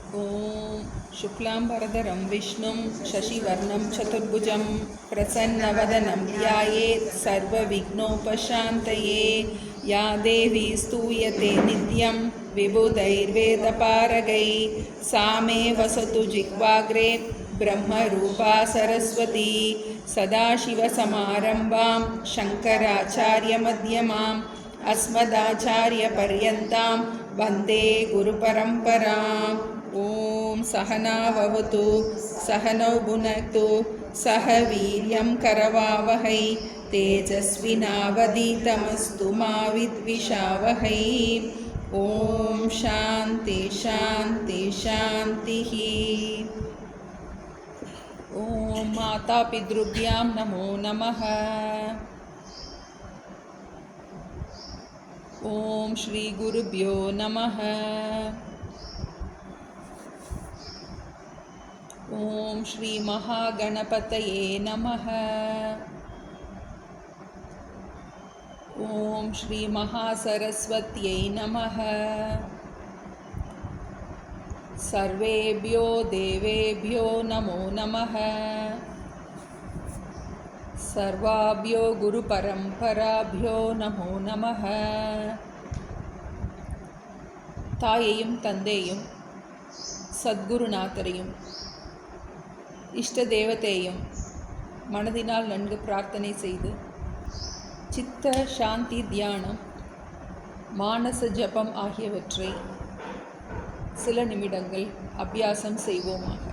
ॐ शुक्लाम्बरधरं विष्णुं शशिवर्णं चतुर्भुजं प्रसन्नवदनं ध्यायेत् सर्वविघ्नोपशान्तये। या देवी स्तूयते नित्यं विबुधैर्वेदपारगैः सा मे वसतु जिह्वाग्रे ब्रह्मरूपा सरस्वती। सदाशिवसमारम्भां शङ्कराचार्यमध्यमाम् अस्मदाचार्यपर्यन्तां वन्दे गुरुपरम्पराम्। ॐ सहना भवतु सहनौ भुनक्तु सह वीर्यं करवावहै तेजस्विनावधीतमस्तु मा विद्विषावहै। ॐ शान्ति शान्ति शान्तिः। ॐ मातापितृभ्यां नमो नमः। ॐ श्री गुरुभ्यो नमः। ॐ श्री महागणपतये नमः। ॐ श्री महासरस्वत्यै नमः। सर्वेभ्यो देवेभ्यो नमो नमः। सर्वाभ्यो गुरुपरम्पराभ्यो नमो நமः. தாயையும் தந்தையும் சத்குருநாதரையும் இஷ்ட தேவதையும் மனதினால் நன்கு பிரார்த்தனை செய்து சித்த சாந்தி தியானம் மானச ஜபம் ஆகியவற்றை சில நிமிடங்கள் அபியாசம் செய்வோமாக.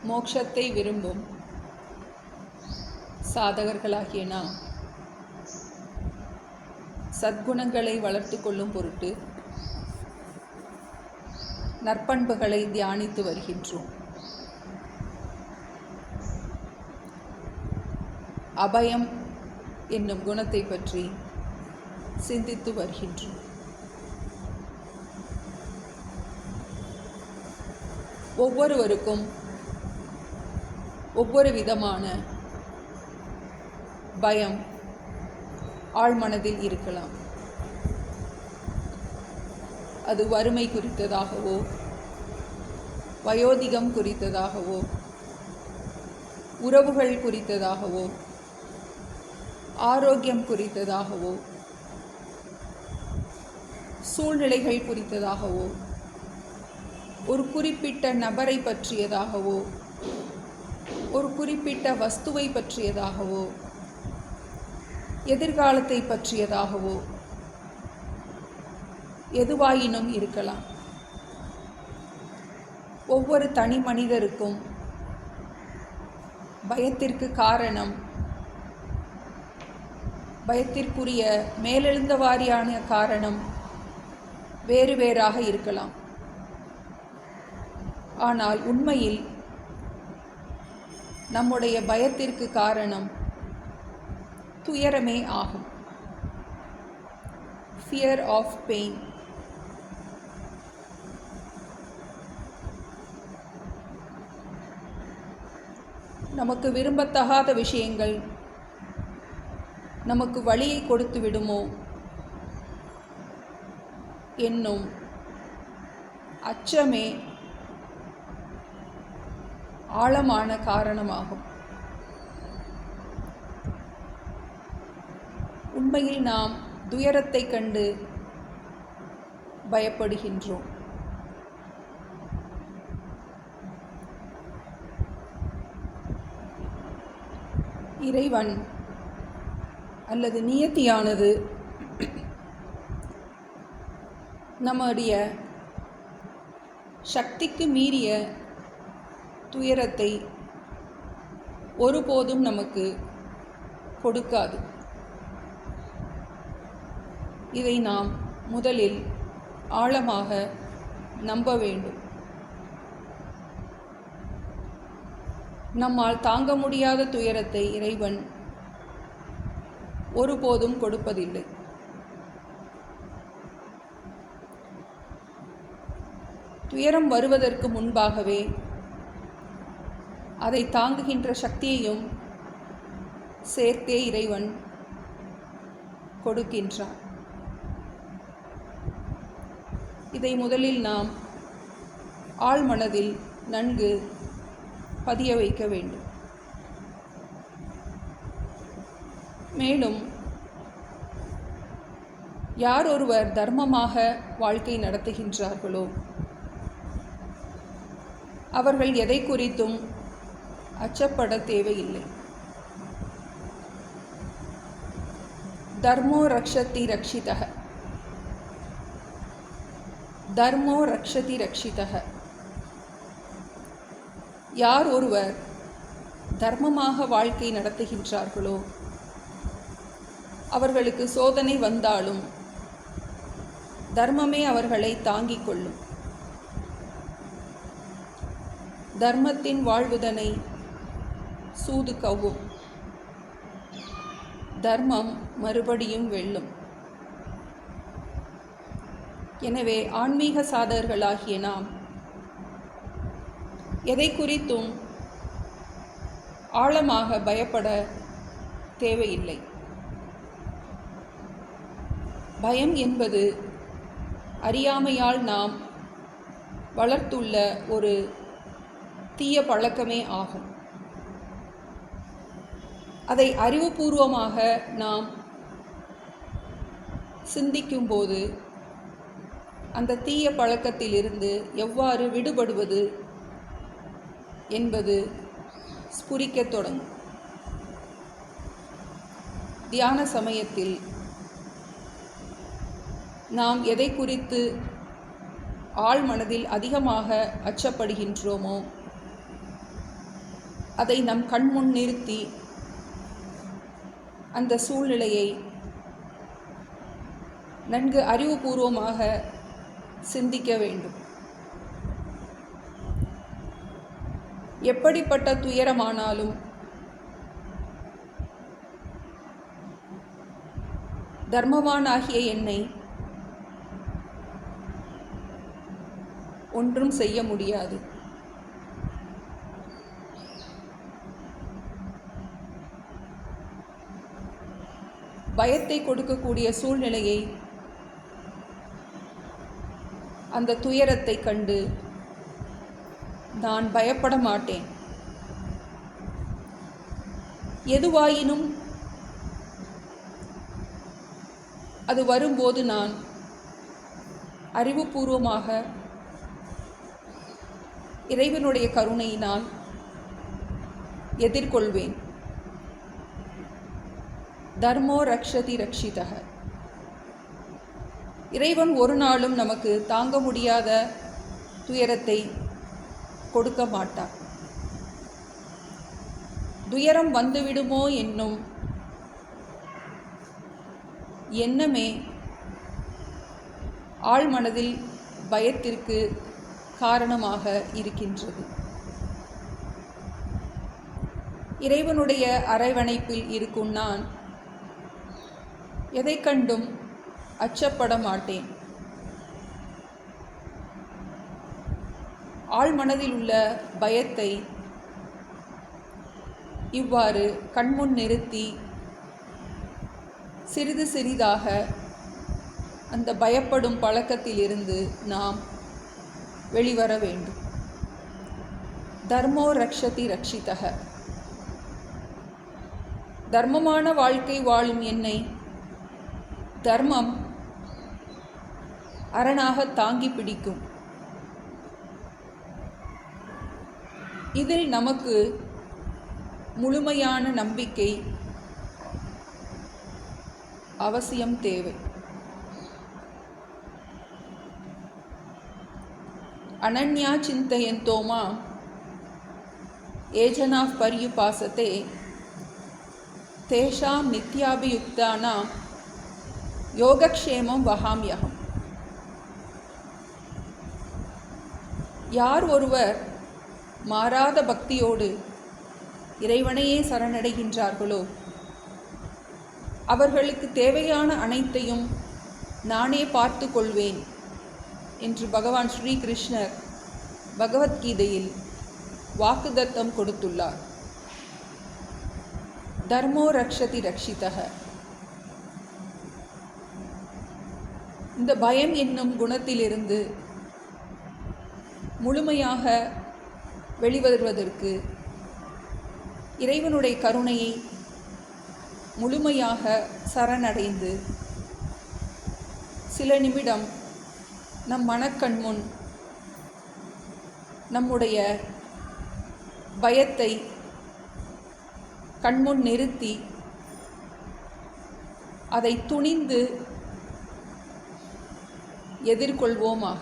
மோட்சத்தை விரும்பும் சாதகர்களாகிய நாம் சத்குணங்களை வளர்த்து கொள்ளும் பொருட்டு நற்பண்புகளை தியானித்து வருகின்றோம். அபயம் என்னும் குணத்தை பற்றி சிந்தித்து வருகின்றோம். ஒவ்வொருவருக்கும் ஒவ்வொரு விதமான பயம் ஆழ்மனதில் இருக்கலாம். அது வறுமை குறித்ததாகவோ, வயோதிகம் குறித்ததாகவோ, உறவுகள் குறித்ததாகவோ, ஆரோக்கியம் குறித்ததாகவோ, சூழ்நிலைகள் குறித்ததாகவோ, ஒரு குறிப்பிட்ட நபரை பற்றியதாகவோ, ஒரு குறிப்பிட்ட வஸ்துவை பற்றியதாகவோ, எதிர்காலத்தை பற்றியதாகவோ எதுவாயினும் இருக்கலாம். ஒவ்வொரு தனி மனிதருக்கும் பயத்திற்கு காரணம், பயத்திற்குரிய மேலெழுந்த வாரியான காரணம் வேறு வேறாக இருக்கலாம். ஆனால் உண்மையில் நம்முடைய பயத்திற்கு காரணம் துயரமே ஆகும். Fear of pain. நமக்கு விரும்பத்தகாத விஷயங்கள் நமக்கு வலியை கொடுத்து விடுமோ என்னும் அச்சமே ஆழமான காரணமாகும். உண்மையில் நாம் துயரத்தை கண்டு பயப்படுகின்றோம். இறைவன் அல்லது நியதியானது நம்முடைய சக்திக்கு மீறிய துயரத்தை ஒருபோதும் நமக்கு கொடுக்காது. இதை நாம் முதலில் ஆழமாக நம்ப வேண்டும். நம்மால் தாங்க முடியாத துயரத்தை இறைவன் ஒருபோதும் கொடுப்பதில்லை. துயரம் வருவதற்கு முன்பாகவே அதை தாங்குகின்ற சக்தியையும் சேர்த்தே இறைவன் கொடுக்கின்றான். இதை முதலில் நாம் ஆழ்மனதில் நன்கு பதிய வைக்க வேண்டும். மேலும் யார் ஒருவர் தர்மமாக வாழ்க்கை நடத்துகின்றார்களோ அவர்கள் எதை குறித்தும் அச்சப்பட தேவையில்லை. தர்மோ ரக்ஷதி ரக்ஷிதः, தர்மோ ரக்ஷதி ரக்ஷிதः. யார் ஒருவர் தர்மமாக வாழ்க்கை நடத்துகின்றார்களோ அவர்களுக்கு சோதனை வந்தாலும் தர்மமே அவர்களை தாங்கிக் கொள்ளும். தர்மத்தின் வாழ்வுதனை சூது கவ்வும், தர்மம் மறுபடியும் வெல்லும். எனவே ஆன்மீக சாதகர்களாகிய நாம் எதை குறித்தும் ஆழமாக பயப்பட தேவையில்லை. பயம் என்பது அறியாமையால் நாம் வளர்த்துள்ள ஒரு தீய பழக்கமே ஆகும். அதை அறிவுபூர்வமாக நாம் சிந்திக்கும்போது அந்த தீய பழக்கத்திலிருந்து எவ்வாறு விடுபடுவது என்பது ஸ்புரிக்கத் தொடங்கும். தியான சமயத்தில் நாம் எதை குறித்து ஆழ்மனதில் அதிகமாக அச்சப்படுகின்றோமோ அதை நம் கண்முன் நிறுத்தி அந்த சூழ்நிலையை நன்கு அறிவுபூர்வமாக சிந்திக்க வேண்டும். எப்படிப்பட்ட துயரமானாலும் தர்மவானாகிய என்னை ஒன்றும் செய்ய முடியாது. பயத்தை கொடுக்கக்கூடிய சூழ்நிலையை, அந்த துயரத்தை கண்டு நான் பயப்பட மாட்டேன். எதுவாயினும் அது வரும்போது நான் அறிவுபூர்வமாக இறைவனுடைய கருணையினால் எதிர்கொள்வேன். தர்மோ ரக்ஷதி ரக்ஷிதः. இறைவன் ஒரு நாளும் நமக்கு தாங்க முடியாத துயரத்தை கொடுக்க மாட்டார். துயரம் வந்துவிடுமோ என்னும் எண்ணமே ஆழ்மனதில் பயத்திற்கு காரணமாக இருக்கின்றது. இறைவனுடைய அரவணைப்பில் இருக்கும் நான் எதை கண்டும் அச்சப்பட மாட்டேன். ஆழ்மனதில் உள்ள பயத்தை இவ்வாறு கண்முன் நிறுத்தி சிறிது சிறிதாக அந்த பயப்படும் பழக்கத்திலிருந்து நாம் வெளிவர வேண்டும். தர்மோ ரக்ஷதி ரக்ஷிதः. தர்மமான வாழ்க்கை வாழும் என்னை தர்மம் அரணாக தாங்கி பிடிக்கும். இதில் நமக்கு முழுமையான நம்பிக்கை அவசியம் தேவை. அனன்யா சிந்தயந்தோ மாம் ஏஜனாः பர்யுபாசதே தேஷாம் நித்யாபியுக்தானாம் யோகக்ஷேமம் வகாம்யகம். யார் ஒருவர் மாறாத பக்தியோடு இறைவனையே சரணடைகின்றார்களோ அவர்களுக்கு தேவையான அனைத்தையும் நானே பார்த்து கொள்வேன் என்று பகவான் ஸ்ரீகிருஷ்ணர் பகவத்கீதையில் வாக்குதத்தம் கொடுத்துள்ளார். தர்மோ ரக்ஷதி ரக்ஷிதः. இந்த பயம் என்னும் குணத்திலிருந்து முழுமையாக வெளிவருவதற்கு இறைவனுடைய கருணையை முழுமையாக சரணடைந்து சில நிமிடம் நம் மனக்கண் முன் நம்முடைய பயத்தை கண்முன் நிறுத்தி அதை துணிந்து எதிர்கொள்வோமாக.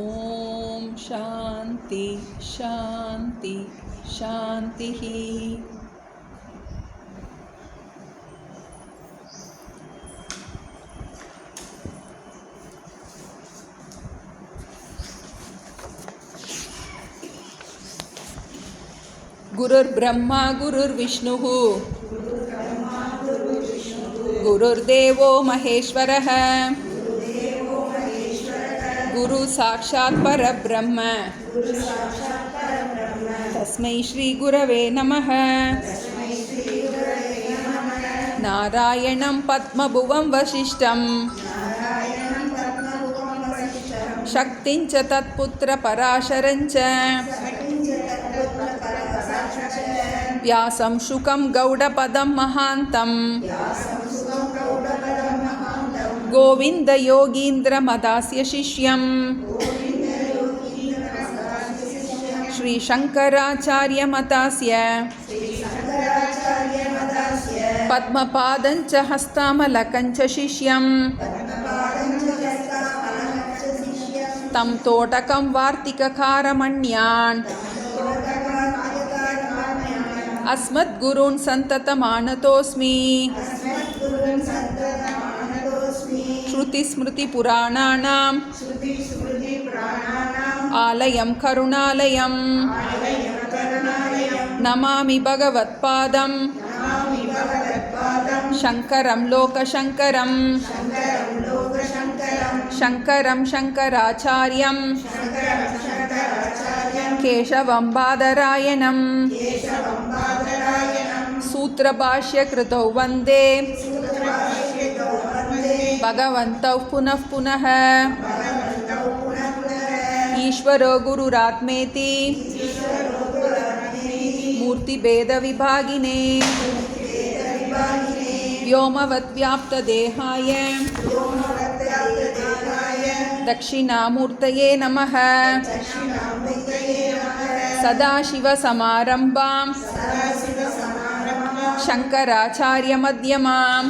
ஓம் சாந்தி சாந்தி சாந்திஹ. குருர் பிரம்மா குருர் விஷ்ணுः குருர் தேவோ மகேஸ்வரः குரு சாக்ஷாத் பரபிரம்ம தஸ்மை ஸ்ரீ குரவே நமः. நாராயணம் பத்மபுவம் வசிஷ்டம் சக்திஞ்ச தத்புத்திர பராசரஞ்ச வியாசம் சுகம் கௌடபதம் மகாந்தம் கோவிந்த யோகீந்திர மதாஸ்ய சிஷ்யம் ஸ்ரீ சங்கராச்சார்ய மதாஸ்ய பத்மபாதஞ்ச ஹஸ்தாமலகஞ்ச சிஷ்யம் தம் தோடகம் வார்த்திககாரமண்யான் அஸ்மத் குருன் சந்ததமானதோஸ்மி. ஸ்ருதி ஸ்மிருதி புராணானாம் ஆலயம் கருணாலயம் நமாமி பகவத்பாதம் சங்கரம் லோகசங்கரம் சங்கரம் சங்கராச்சார்யம் கேசவம் பாதராயணம் சூத்ரபாஷ்யக்ருதௌ வந்தே भगवन्तौ पुनः पुनः. ईश्वरो गुरुरात्मेति मूर्तिभेदविभागिने व्योमवद्व्याप्तदेहाय दक्षिणामूर्तये नमः. सदाशिवसमारम्भां शङ्कराचार्यमध्यमाम्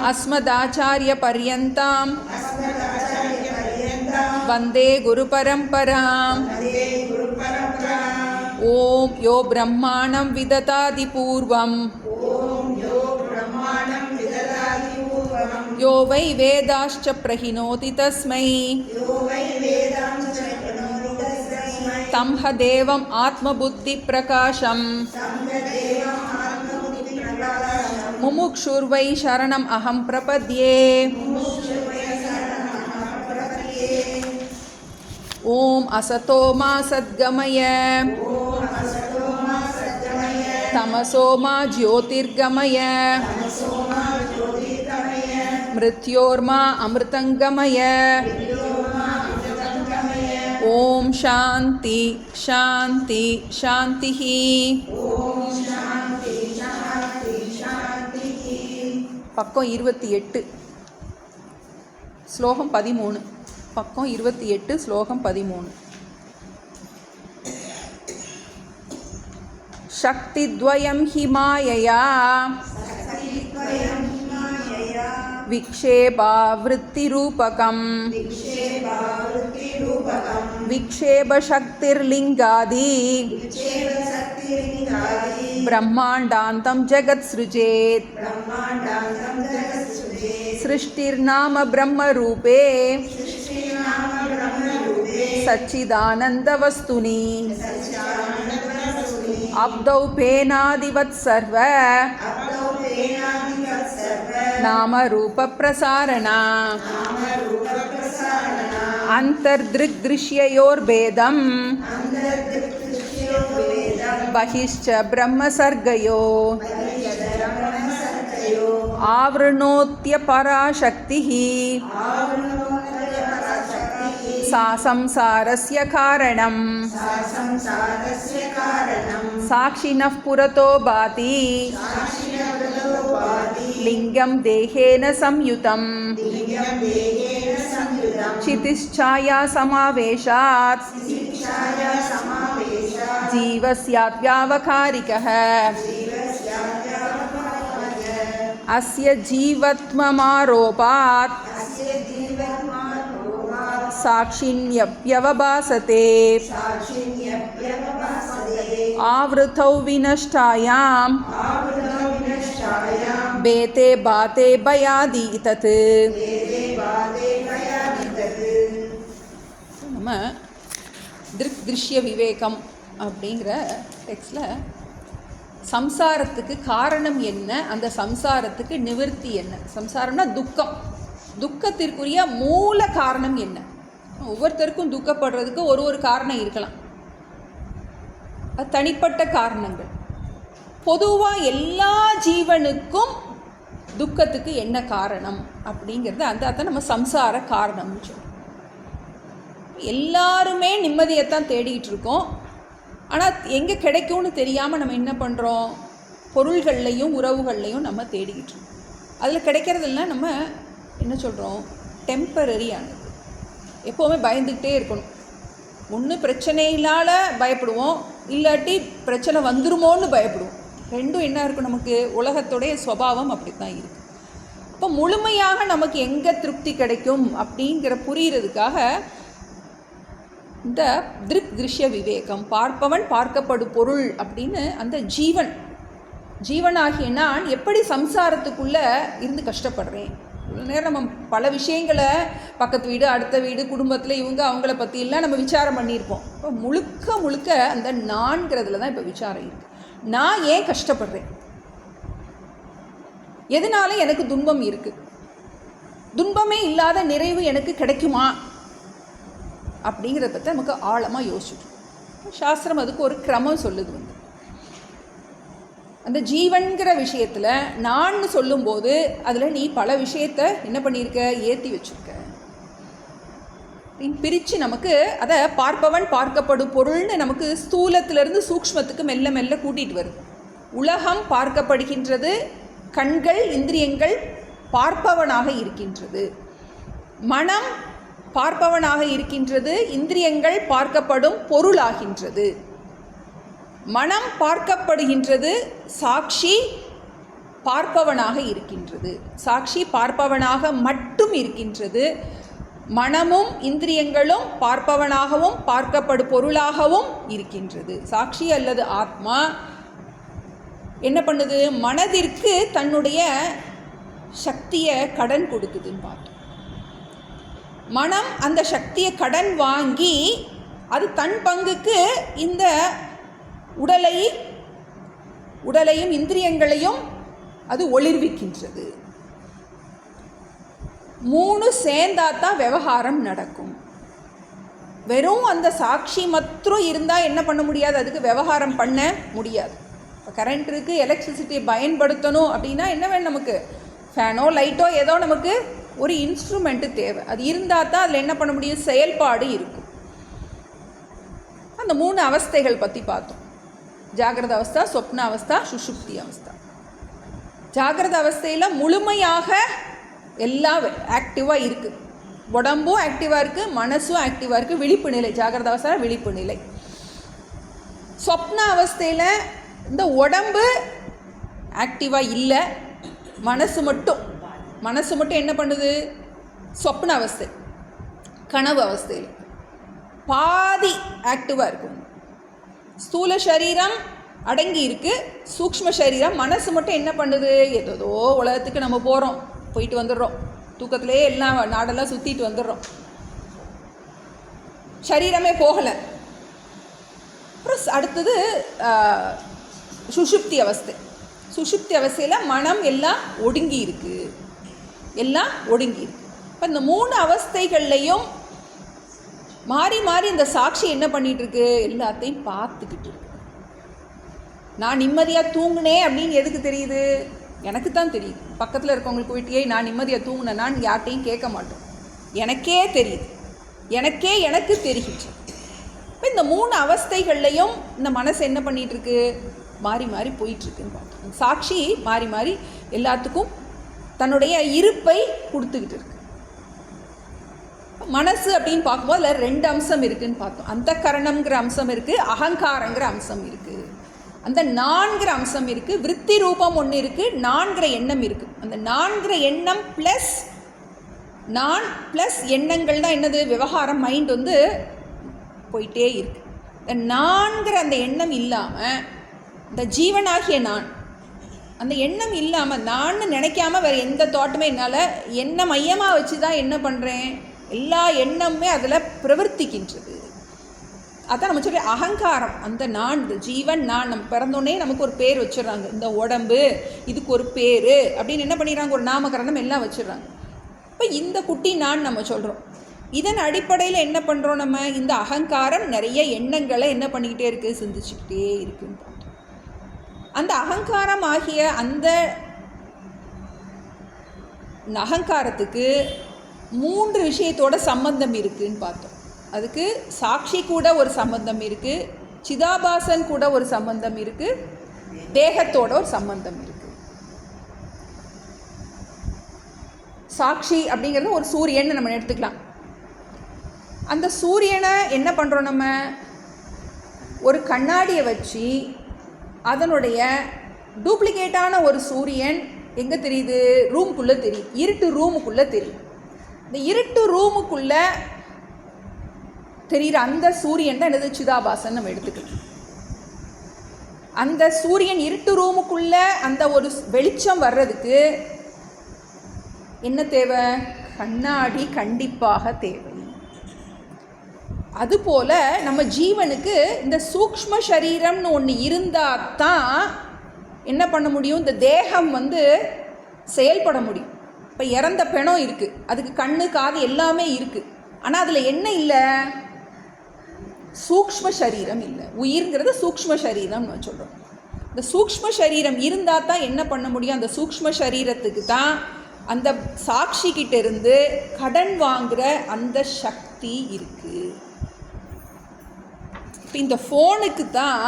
अस्मदाचार्यपर्यन्तां वन्दे गुरुपरम्पराम्. ॐ यो ब्रह्माणं विदधाति पूर्वं यो वै वेदाश्च प्रहिणोति तस्मै तं ह देवम् आत्मबुद्धिप्रकाशम् मुमुक्षुर्वै शरणम् अहं प्रपद्ये. ॐ असतो मा सद्गमय तमसो मा ज्योतिर्गमय மிருத்யோர்மா அமிர்தங்கமய. ஓம் சாந்தி சாந்தி சாந்திஹி. பக்கம் 28, ஸ்லோகம் 13. பக்கம் 28, ஸ்லோகம் 13. சக்தித்வயம் ஹி மாயயா விக்ஷேபா விருத்திரூபகம் விக்ஷேபசக்திர்லிங்காதி பிரம்மாண்டாந்தம் ஜகத் ஸ்ருஜேத். சிருஷ்டிர்நாம பிரம்மரூபே சச்சிதானந்தவஸ்துனி அப்தௌ பேனாதிவத் சர்வ நாம ரூப பிரசாரணா. அந்தர்திருக் திருஷ்யயோர்பேதம் பஹிஷ்ச பிரம்மசர்கயோ ஆவ்ருணோத்ய பராசக்திः சா சம்சாரஸ்ய காரணம் சாக்ஷிணः புரதோ பாதி லிங்கம் தேஹேன சம்யுதம் சிதிஷ்சாயா சமாவேஷாத் ஜீவஸ்யாத் வியாவகாரிகः அஸ்ய ஜீவத்வமாரோபாத் சாக்ஷிண்யப்யவபாசதே. ஆவ்ருதௌ வினஷ்டாயாம் பேதே பாதே பயாதி தத். நம்ம திருஷ்ய விவேகம் அப்படிங்கிற டெக்ஸ்டில் சம்சாரத்துக்கு காரணம் என்ன, அந்த சம்சாரத்துக்கு நிவர்த்தி என்ன, சம்சாரம்னா துக்கம், துக்கத்திற்குரிய மூல காரணம் என்ன. ஒவ்வொருத்தருக்கும் துக்கப்படுறதுக்கு ஒரு காரணம் இருக்கலாம், அது தனிப்பட்ட காரணங்கள். பொதுவாக எல்லா ஜீவனுக்கும் துக்கத்துக்கு என்ன காரணம் அப்படிங்கிறது அதான் நம்ம சம்சார காரணம்னு சொல்லுவோம். எல்லாருமே நிம்மதியைத்தான் தேடிக்கிட்டு இருக்கோம். ஆனால் எங்கே கிடைக்கும்னு தெரியாமல் நம்ம என்ன பண்ணுறோம், பொருள்கள்லையும் உறவுகள்லையும் நம்ம தேடிக்கிட்டு இருக்கோம். அதில் கிடைக்கிறதெல்லாம் நம்ம என்ன சொல்கிறோம், டெம்பரரியானது. எப்போவுமே பயந்துக்கிட்டே இருக்கணும். ஒன்று பிரச்சனையினால் பயப்படுவோம், இல்லாட்டி பிரச்சனை வந்துருமோன்னு பயப்படுவோம். ரெண்டும் என்ன இருக்கும், நமக்கு உலகத்துடைய சுபாவம் அப்படி தான் இருக்குது. இப்போ முழுமையாக நமக்கு எங்கே திருப்தி கிடைக்கும் அப்படிங்கிற புரிகிறதுக்காக இந்த திருஷ்ய விவேகம், பார்ப்பவன் பார்க்கப்படும் பொருள் அப்படின்னு அந்த ஜீவனாகிய நான் எப்படி சம்சாரத்துக்குள்ளே இருந்து கஷ்டப்படுறேன். இவ்வளோ நேரம் நம்ம பல விஷயங்களை, பக்கத்து வீடு, அடுத்த வீடு, குடும்பத்தில் இவங்க அவங்கள பற்றியெல்லாம் நம்ம விசாரம் பண்ணியிருப்போம். இப்போ முழுக்க அந்த நான்கிறதுல தான் இப்போ விசாரம் இருக்குது. நான் ஏன் கஷ்டப்படுறேன், எதனால எனக்கு துன்பம் இருக்குது, துன்பமே இல்லாத நிறைவு எனக்கு கிடைக்குமா அப்படிங்கிறத பற்றி நமக்கு ஆழமாக யோசிச்சுட்டோம். சாஸ்திரம் அதுக்கு ஒரு கிரமம் சொல்லுது. அந்த ஜீவன்கிற விஷயத்தில் நான் சொல்லும்போது அதில் நீ பல விஷயத்தை என்ன பண்ணியிருக்க, ஏற்றி வச்சுருக்க. பிரித்து நமக்கு அதை பார்ப்பவன் பார்க்கப்படும் பொருள்னு நமக்கு ஸ்தூலத்திலிருந்து சூக்ஷ்மத்துக்கு மெல்ல மெல்ல கூட்டிகிட்டு வருது. உலகம் பார்க்கப்படுகின்றது, கண்கள் இந்திரியங்கள் பார்ப்பவனாக இருக்கின்றது, மனம் பார்ப்பவனாக இருக்கின்றது, இந்திரியங்கள் பார்க்கப்படும் பொருளாகின்றது. மனம் பார்க்கப்படுகின்றது, சாட்சி பார்ப்பவனாக இருக்கின்றது, சாட்சி பார்ப்பவனாக மட்டும் இருக்கின்றது. மனமும் இந்திரியங்களும் பார்ப்பவனாகவும் பார்க்கப்படும் பொருளாகவும் இருக்கின்றது. சாட்சி அல்லது ஆத்மா என்ன பண்ணுது, மனதிற்கு தன்னுடைய சக்தியை கடன் கொடுக்குதுன்னு பார்த்தோம். மனம் அந்த சக்தியை கடன் வாங்கி அது தன் பங்குக்கு இந்த உடலையும் இந்திரியங்களையும் அது ஒளிர்விக்கின்றது. மூணு சேர்ந்தாதான் விவகாரம் நடக்கும். வெறும் அந்த சாட்சி மாத்திரம் இருந்தால் என்ன பண்ண முடியாது, அதுக்கு விவகாரம் பண்ண முடியாது. இப்போ கரண்ட் இருக்குது, எலக்ட்ரிசிட்டியை பயன்படுத்தணும் அப்படின்னா என்ன வேணும், நமக்கு ஃபேனோ லைட்டோ ஏதோ நமக்கு ஒரு இன்ஸ்ட்ருமெண்ட்டு தேவை. அது இருந்தால் தான் அதில் என்ன பண்ண முடியும், செயல்பாடு இருக்கும். அந்த 3 அவஸ்தைகள் பற்றி பார்த்தோம். ஜாகிரத அவஸ்தா, சொப்ன அவஸ்தா, சுஷுப்தி அவஸ்தா. ஜாகிரத அவஸ்தையில் முழுமையாக எல்லாம் ஆக்டிவாக இருக்குது. உடம்பும் ஆக்டிவாக இருக்குது, மனசும் ஆக்டிவாக இருக்குது. விழிப்பு நிலை ஜாகிரத அவஸ்தை, விழிப்பு நிலை. சொப்ன அவஸ்தையில் இந்த உடம்பு ஆக்டிவாக இல்லை, மனசு மட்டும் என்ன பண்ணுது, சொப்ன அவஸ்தை. கனவு அவஸ்தையில் பாதி ஆக்டிவாக இருக்கும். ஸ்தூல சரீரம் அடங்கி இருக்குது, சூக்ஷ்ம சரீரம். மனசு மட்டும் என்ன பண்ணுது, ஏதோ உலகத்துக்கு நம்ம போகிறோம், போயிட்டு வந்துடுறோம், தூக்கத்திலே எல்லாம் நாடெல்லாம் சுற்றிட்டு வந்துடுறோம், சரீரமே போகலை. அப்புறம் அடுத்தது சுஷுப்தி அவஸ்தை. சுஷுப்தி அவஸ்தையில் மனம் எல்லாம் ஒடுங்கி இருக்குது. இப்போ இந்த 3 அவஸ்தைகள்லையும் மாறி மாறி இந்த சாட்சி என்ன பண்ணிகிட்ருக்கு, எல்லாத்தையும் பார்த்துக்கிட்டு இருக்கு. நான் நிம்மதியாக தூங்குனேன் அப்படின்னு எதுக்கு தெரியுது, எனக்கு தான் தெரியுது. பக்கத்தில் இருக்கவங்களுக்கு போயிட்டே நான் நிம்மதியாக தூங்குனேனான்னு யார்கிட்டையும் கேட்க மாட்டோம். எனக்கே தெரியுது, எனக்கு தெரிகிச்சு. இப்போ இந்த 3 அவஸ்தைகள்லையும் இந்த மனசு என்ன பண்ணிகிட்ருக்கு, மாறி மாறி போயிட்டுருக்குன்னு பார்த்தோம். சாட்சி மாறி மாறி எல்லாத்துக்கும் தன்னுடைய இருப்பை கொடுத்துக்கிட்டு இருக்கு. மனசு அப்படின்னு பார்க்கும்போது அதில் 2 அம்சம் இருக்குதுன்னு பார்த்தோம். அந்த கரணம்ங்கிற அம்சம் இருக்குது, அகங்காரங்கிற அம்சம் இருக்குது, அந்த நான்கிற அம்சம் இருக்குது, விருத்தி ரூபம் ஒன்று இருக்குது, நான்கிற எண்ணம் இருக்குது. அந்த நான்கிற எண்ணம் ப்ளஸ் எண்ணங்கள் தான் என்னது, விவகாரம், மைண்ட் வந்து போயிட்டே இருக்குது. இந்த நான்கிற அந்த எண்ணம் இல்லாமல், இந்த ஜீவனாகிய நான் அந்த எண்ணம் இல்லாமல், நான் நினைக்காம வேறு எந்த தாட்டுமே என்னால் என்ன மையமாக வச்சு தான் என்ன பண்ணுறேன், எல்லா எண்ணமுமே அதில் பிரவர்த்திக்கின்றது. அதான் நம்ம சொல்லி அகங்காரம். அந்த நான், இந்த ஜீவன் நான், நம்ம பிறந்தோடனே நமக்கு ஒரு பேர் வச்சிடறாங்க. இந்த உடம்பு இதுக்கு ஒரு பேர் அப்படின்னு என்ன பண்ணிடுறாங்க, ஒரு நாமகரணம் எல்லாம் வச்சிடுறாங்க. இப்போ இந்த குட்டி நான் நம்ம சொல்கிறோம். இதன் அடிப்படையில் என்ன பண்ணுறோம், நம்ம இந்த அகங்காரம் நிறைய எண்ணங்களை என்ன பண்ணிக்கிட்டே இருக்குது, சிந்திச்சுக்கிட்டே இருக்குன்னு பார்த்தோம். அந்த அகங்காரம் ஆகிய அந்த அகங்காரத்துக்கு 3 விஷயத்தோட சம்பந்தம் இருக்குதுன்னு பார்த்தோம். அதுக்கு சாட்சி கூட ஒரு சம்பந்தம் இருக்குது, சிதாபாசன் கூட ஒரு சம்பந்தம் இருக்குது, தேகத்தோட ஒரு சம்பந்தம் இருக்குது. சாட்சி அப்படிங்கிறது ஒரு சூரியன் நம்ம எடுத்துக்கலாம். அந்த சூரியனை என்ன பண்ணுறோம், நம்ம ஒரு கண்ணாடியை வச்சு அதனுடைய டூப்ளிகேட்டான ஒரு சூரியன் எங்கே தெரியுது, ரூமுக்குள்ளே தெரியுது, இருட்டு ரூமுக்குள்ளே தெரியும். இந்த இருட்டு ரூமுக்குள்ளே தெரிகிற அந்த சூரியன் தான் என்னது, சிதாபாசன் நம்ம எடுத்துக்கலாம். அந்த சூரியன் இருட்டு ரூமுக்குள்ளே அந்த ஒரு வெளிச்சம் வர்றதுக்கு என்ன தேவை, கண்ணாடி கண்டிப்பாக தேவை. அதுபோல் நம்ம ஜீவனுக்கு இந்த சூக்ஷ்ம சரீரம்னு ஒன்று இருந்தால் தான் என்ன பண்ண முடியும், இந்த தேகம் வந்து செயல்பட முடியும். இப்போ இறந்த பிணம் இருக்குது, அதுக்கு கண்ணு காது எல்லாமே இருக்குது, ஆனால் அதில் என்ன இல்லை, சூக்ஷ்ம சரீரம் இல்லை. உயிர்ங்கிறது சூக்ஷ்ம சரீரம்னு சொல்கிறோம். இந்த சூக்ஷ்ம சரீரம் இருந்தால் தான் என்ன பண்ண முடியும், அந்த சூக்ஷ்ம சரீரத்துக்கு தான் அந்த சாட்சிக்கிட்ட இருந்து கடன் வாங்குகிற அந்த சக்தி இருக்குது. இப்போ இந்த ஃபோனுக்கு தான்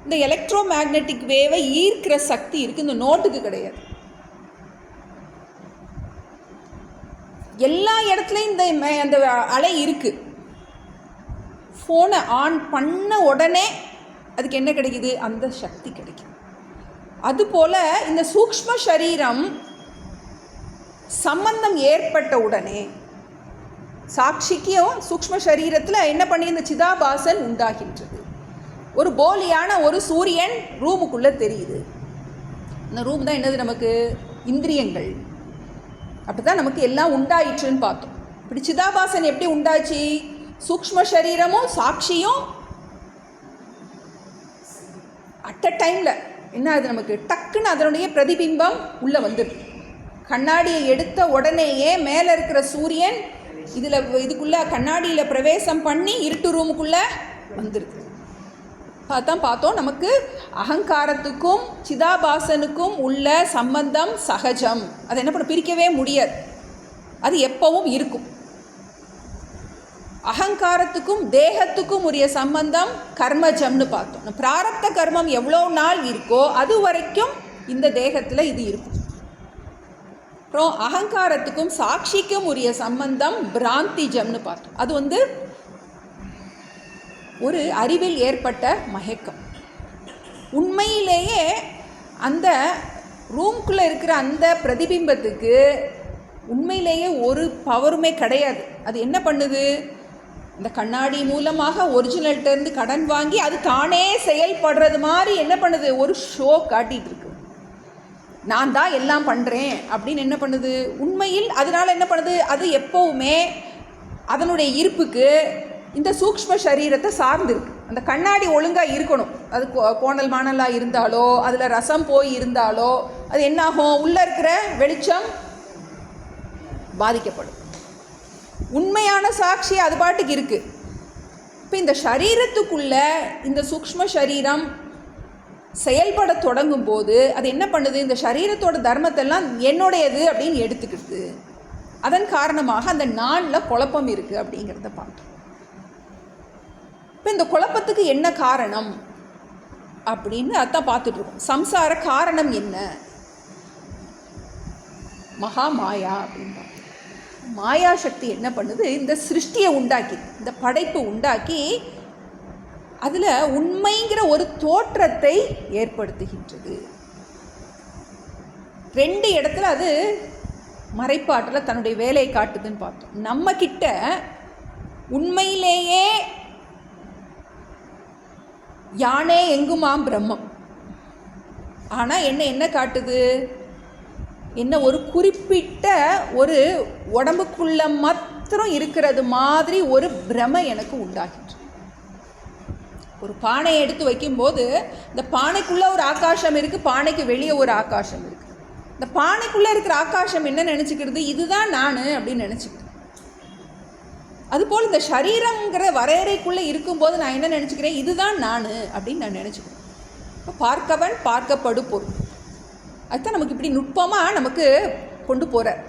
இந்த எலக்ட்ரோ மேக்னெட்டிக் வேவை ஈர்க்கிற சக்தி இருக்குது, இந்த நோட்டுக்கு கிடையாது. எல்லா இடத்துலையும் இந்த அந்த அலை இருக்குது. ஃபோனை ஆன் பண்ண உடனே அதுக்கு என்ன கிடைக்குது, அந்த சக்தி கிடைக்கும். அதுபோல் இந்த சூக்ஷ்ம சரீரம் சம்பந்தம் ஏற்பட்ட உடனே சாட்சிக்கும் சூக்ஷ்ம சரீரத்தில் என்ன பண்ணி இந்த சிதாபாசன் உண்டாகின்றது. ஒரு போலியான ஒரு சூரியன் ரூமுக்குள்ளே தெரியுது. இந்த ரூம் தான் என்னது, நமக்கு இந்திரியங்கள். அப்படி தான் நமக்கு எல்லாம் உண்டாயிற்றுன்னு பார்த்தோம். இப்படி சிதாபாசன் எப்படி உண்டாச்சு, சூக்ஷ்ம சரீரமும் சாட்சியும் அட் அ டைமில் என்ன ஆகுது, நமக்கு டக்குன்னு அதனுடைய பிரதிபிம்பம் உள்ளே வந்துடுது. கண்ணாடியை எடுத்த உடனேயே மேலே இருக்கிற சூரியன் இதுக்குள்ளே கண்ணாடியில் பிரவேசம் பண்ணி இருட்டு ரூமுக்குள்ளே வந்துடுது. அதான் பார்த்தோம், நமக்கு அகங்காரத்துக்கும் சிதாபாசனுக்கும் உள்ள சம்பந்தம் சகஜம். அதை என்ன பண்ண பிரிக்கவே முடியாது, அது எப்பவும் இருக்கும். அகங்காரத்துக்கும் தேகத்துக்கும் உரிய சம்பந்தம் கர்மஜம்னு பார்த்தோம். பிராரப்த கர்மம் எவ்வளோ நாள் இருக்கோ அது வரைக்கும் இந்த தேகத்தில் இது இருக்கும். அப்புறம் அகங்காரத்துக்கும் சாட்சிக்கும் உரிய சம்பந்தம் பிராந்திஜம்னு பார்த்தோம். அது ஒரு அறிவில் ஏற்பட்ட மயக்கம். உண்மையிலேயே அந்த ரூம்குள்ளே இருக்கிற அந்த பிரதிபிம்பத்துக்கு உண்மையிலேயே ஒரு பவருமே கிடையாது. அது என்ன பண்ணுது, இந்த கண்ணாடி மூலமாக ஒரிஜினல்கிட்டேருந்து கடன் வாங்கி அது தானே செயல்படுறது மாதிரி என்ன பண்ணுது, ஒரு ஷோ காட்டிகிட்டு இருக்கு. நான் தான் எல்லாம் பண்ணுறேன் அப்படின்னு என்ன பண்ணுது. உண்மையில் அதனால் என்ன பண்ணுது, அது எப்போவுமே அதனுடைய இருப்புக்கு இந்த சூக்ஷ்ம சரீரத்தை சார்ந்திருக்கு. அந்த கண்ணாடி ஒழுங்காக இருக்கணும். அது கோணல் மாணலாக இருந்தாலோ அதில் ரசம் போய் இருந்தாலோ அது என்னாகும், உள்ளே இருக்கிற வெளிச்சம் பாதிக்கப்படும். உண்மையான சாட்சி அது பாட்டுக்கு இருக்குது. இப்போ இந்த சரீரத்துக்குள்ள இந்த சூக்ஷ்ம சரீரம் செயல்பட தொடங்கும் போது அது என்ன பண்ணுது, இந்த சரீரத்தோட தர்மத்தெல்லாம் என்னுடையது அப்படின்னு எடுத்துக்கிடுது. அதன் காரணமாக அந்த நாளில் குழப்பம் இருக்குது அப்படிங்கிறத பார்க்கணும். இப்போ இந்த குழப்பத்துக்கு என்ன காரணம் அப்படின்னு அதான் பார்த்துட்ருக்கோம். சம்சார காரணம் என்ன, மகா மாயா அப்படின்னு. மாயா சக்தி என்ன பண்ணுது, இந்த சிருஷ்டியை உண்டாக்கி, இந்த படைப்பு உண்டாக்கி அதில் உண்மைங்கிற ஒரு தோற்றத்தை ஏற்படுத்துகின்றது. 2 இடத்துல அது மறைப்பாட்டில் தன்னுடைய வேலையை காட்டுதுன்னு பார்த்தோம். நம்ம கிட்ட உண்மையிலேயே யானே எங்குமாம் பிரம்மம், ஆனால் என்ன காட்டுது, என்ன ஒரு குறிப்பிட்ட ஒரு உடம்புக்குள்ள மாத்திரம் இருக்கிறது மாதிரி ஒரு பிரமை எனக்கு உண்டாகிற்று. ஒரு பானையை எடுத்து வைக்கும்போது இந்த பானைக்குள்ளே ஒரு ஆகாசம் இருக்குது, பானைக்கு வெளியே ஒரு ஆகாசம் இருக்குது. இந்த பானைக்குள்ளே இருக்கிற ஆகாசம் என்ன நினச்சிக்கிறது, இதுதான் நான் அப்படின்னு நினச்சிக்கிட்டு. அதுபோல் இந்த சரீரங்கிற வரையறைக்குள்ளே இருக்கும்போது நான் என்ன நினச்சிக்கிறேன், இதுதான் நான் அப்படின்னு நான் நினச்சிக்கிறேன். இப்போ பார்க்கவன் பார்க்கப்படு பொருள், அதுதான் நமக்கு இப்படி நுட்பமாக நமக்கு கொண்டு போகிறார்.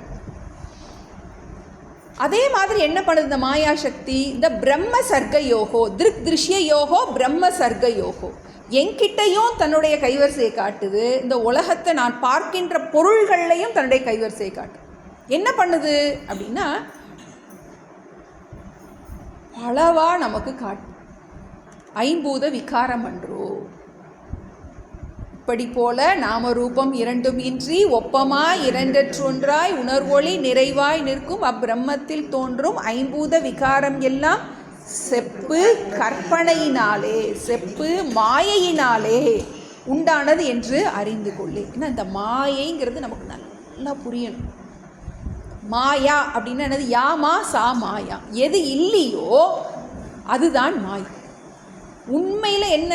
அதே மாதிரி என்ன பண்ணுது இந்த மாயா சக்தி, இந்த பிரம்ம சர்க்க யோகோ, திருக் திருஷ்ய யோகோ பிரம்ம சர்க்க யோகோ, என்கிட்டையும் தன்னுடைய கைவரிசையை காட்டுது. இந்த உலகத்தை நான் பார்க்கின்ற பொருள்கள்லையும் தன்னுடைய கைவரிசையை காட்டு. என்ன பண்ணுது அப்படின்னா பலவா நமக்கு காட்டு. ஐம்பூத விகாரம் அன்றோ, இப்படி போல நாம ரூபம் இரண்டும் இன்றி ஒப்பமாய் இரண்டற்றொன்றாய் உணர்வொளி நிறைவாய் நிற்கும் அப்பிரம்மத்தில் தோன்றும் ஐம்பூத விகாரம் எல்லாம் செப்பு கற்பனையினாலே, செப்பு மாயையினாலே உண்டானது என்று அறிந்து கொள்ளு. ஏன்னா இந்த மாயைங்கிறது நமக்கு நல்லா புரியணும். மாயா அப்படின்னா என்னது, யாமா சா மாயா, எது இல்லையோ அதுதான் மாயா. உண்மையில் என்ன,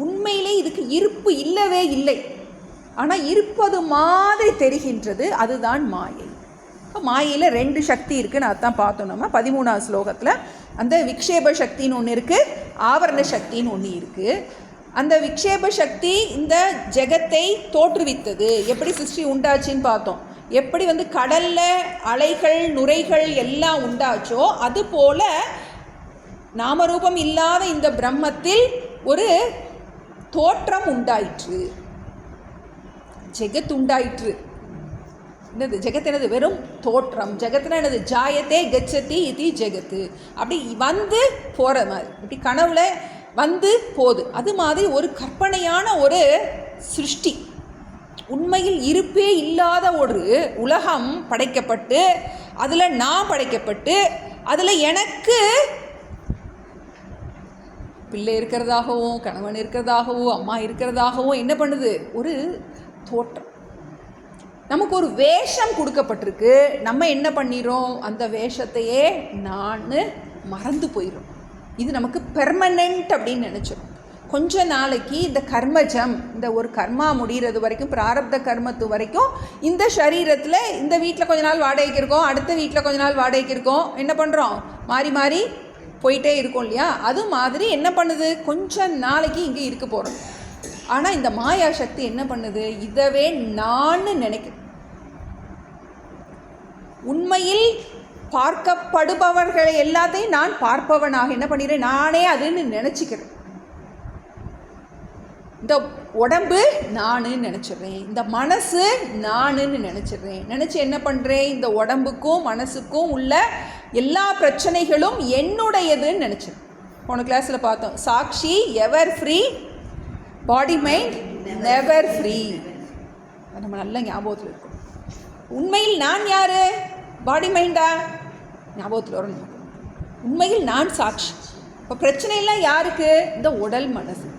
உண்மையிலே இதுக்கு இருப்பு இல்லவே இல்லை, ஆனால் இருப்பது மாதிரி தெரிகின்றது, அதுதான் மாயை. இப்போ மாயையில் 2 சக்தி இருக்குன்னு அதான் பார்த்தோம் நம்ம 13ஆவது ஸ்லோகத்தில். அந்த விக்ஷேப சக்தின்னு ஒன்று இருக்குது, ஆவரண சக்தின்னு ஒன்று இருக்குது. அந்த விக்ஷேப சக்தி இந்த ஜெகத்தை தோற்றுவித்தது, எப்படி சிருஷ்டி உண்டாச்சுன்னு பார்த்தோம். எப்படி கடலில் அலைகள் நுரைகள் எல்லாம் உண்டாச்சோ அதுபோல் நாமரூபம் இல்லாத இந்த பிரம்மத்தில் ஒரு தோற்றம் உண்டாயிற்று, ஜெகத் உண்டாயிற்று. என்னது ஜெகத், என்னது வெறும் தோற்றம். ஜெகத்னா என்னது, ஜாயத்தே கச்சதி இது ஜெகத்து, அப்படி வந்து போகிற மாதிரி, இப்படி கனவுல வந்து போகுது. அது மாதிரி ஒரு கற்பனையான ஒரு சிருஷ்டி, உண்மையில் இருப்பே இல்லாத ஒரு உலகம் படைக்கப்பட்டு, அதில் நான் படைக்கப்பட்டு, அதில் எனக்கு பிள்ளை இருக்கிறதாகவும் கணவன் இருக்கிறதாகவும் அம்மா இருக்கிறதாகவும் என்ன பண்ணுது, ஒரு தோற்றம். நமக்கு ஒரு வேஷம் கொடுக்கப்பட்டிருக்கு, நம்ம என்ன பண்ணிடுறோம், அந்த வேஷத்தையே நான் மறந்து போயிடும். இது நமக்கு பெர்மனெண்ட் அப்படின்னு நினச்சிடும். கொஞ்ச நாளைக்கு இந்த கர்மஜம், இந்த ஒரு கர்மா முடிகிறது வரைக்கும், பிராரப்த கர்மத்து வரைக்கும் இந்த சரீரத்தில், இந்த வீட்டில் கொஞ்ச நாள் வாடகைக்கு இருக்கோம், அடுத்த வீட்டில் கொஞ்ச நாள் வாடகைக்கு இருக்கோம், என்ன பண்ணுறோம், மாறி மாறி போயிட்டே இருக்கும் இல்லையா, அது மாதிரி என்ன பண்ணுது, கொஞ்ச நாளைக்கு இங்கே இருக்க போகிறது. ஆனால் இந்த மாயா சக்தி என்ன பண்ணுது, இதவே நான் நினைக்குது. உண்மையில் பார்க்கப்படுபவர்களை எல்லாத்தையும் நான் பார்ப்பவனாக என்ன பண்ணிடுறேன், நானே அதுன்னு நினச்சிக்கிறேன். இந்த உடம்பு நானுன்னு நினச்சிட்றேன், இந்த மனசு நானுன்னு நினச்சிட்றேன். நினச்சி என்ன பண்ணுறேன், இந்த உடம்புக்கும் மனசுக்கும் உள்ள எல்லா பிரச்சனைகளும் என்னுடையதுன்னு நினச்சிடும். போன கிளாஸில் பார்த்தோம், சாட்சி ever free, body mind never free. அது நம்ம நல்ல ஞாபகத்தில் இருக்கும். உண்மையில் நான் யார், பாடி மைண்டா, ஞாபகத்தில் வரணும். உண்மையில் நான் சாட்சி. இப்போ பிரச்சனையெல்லாம் யாருக்கு, இந்த உடல் மனசுக்கு.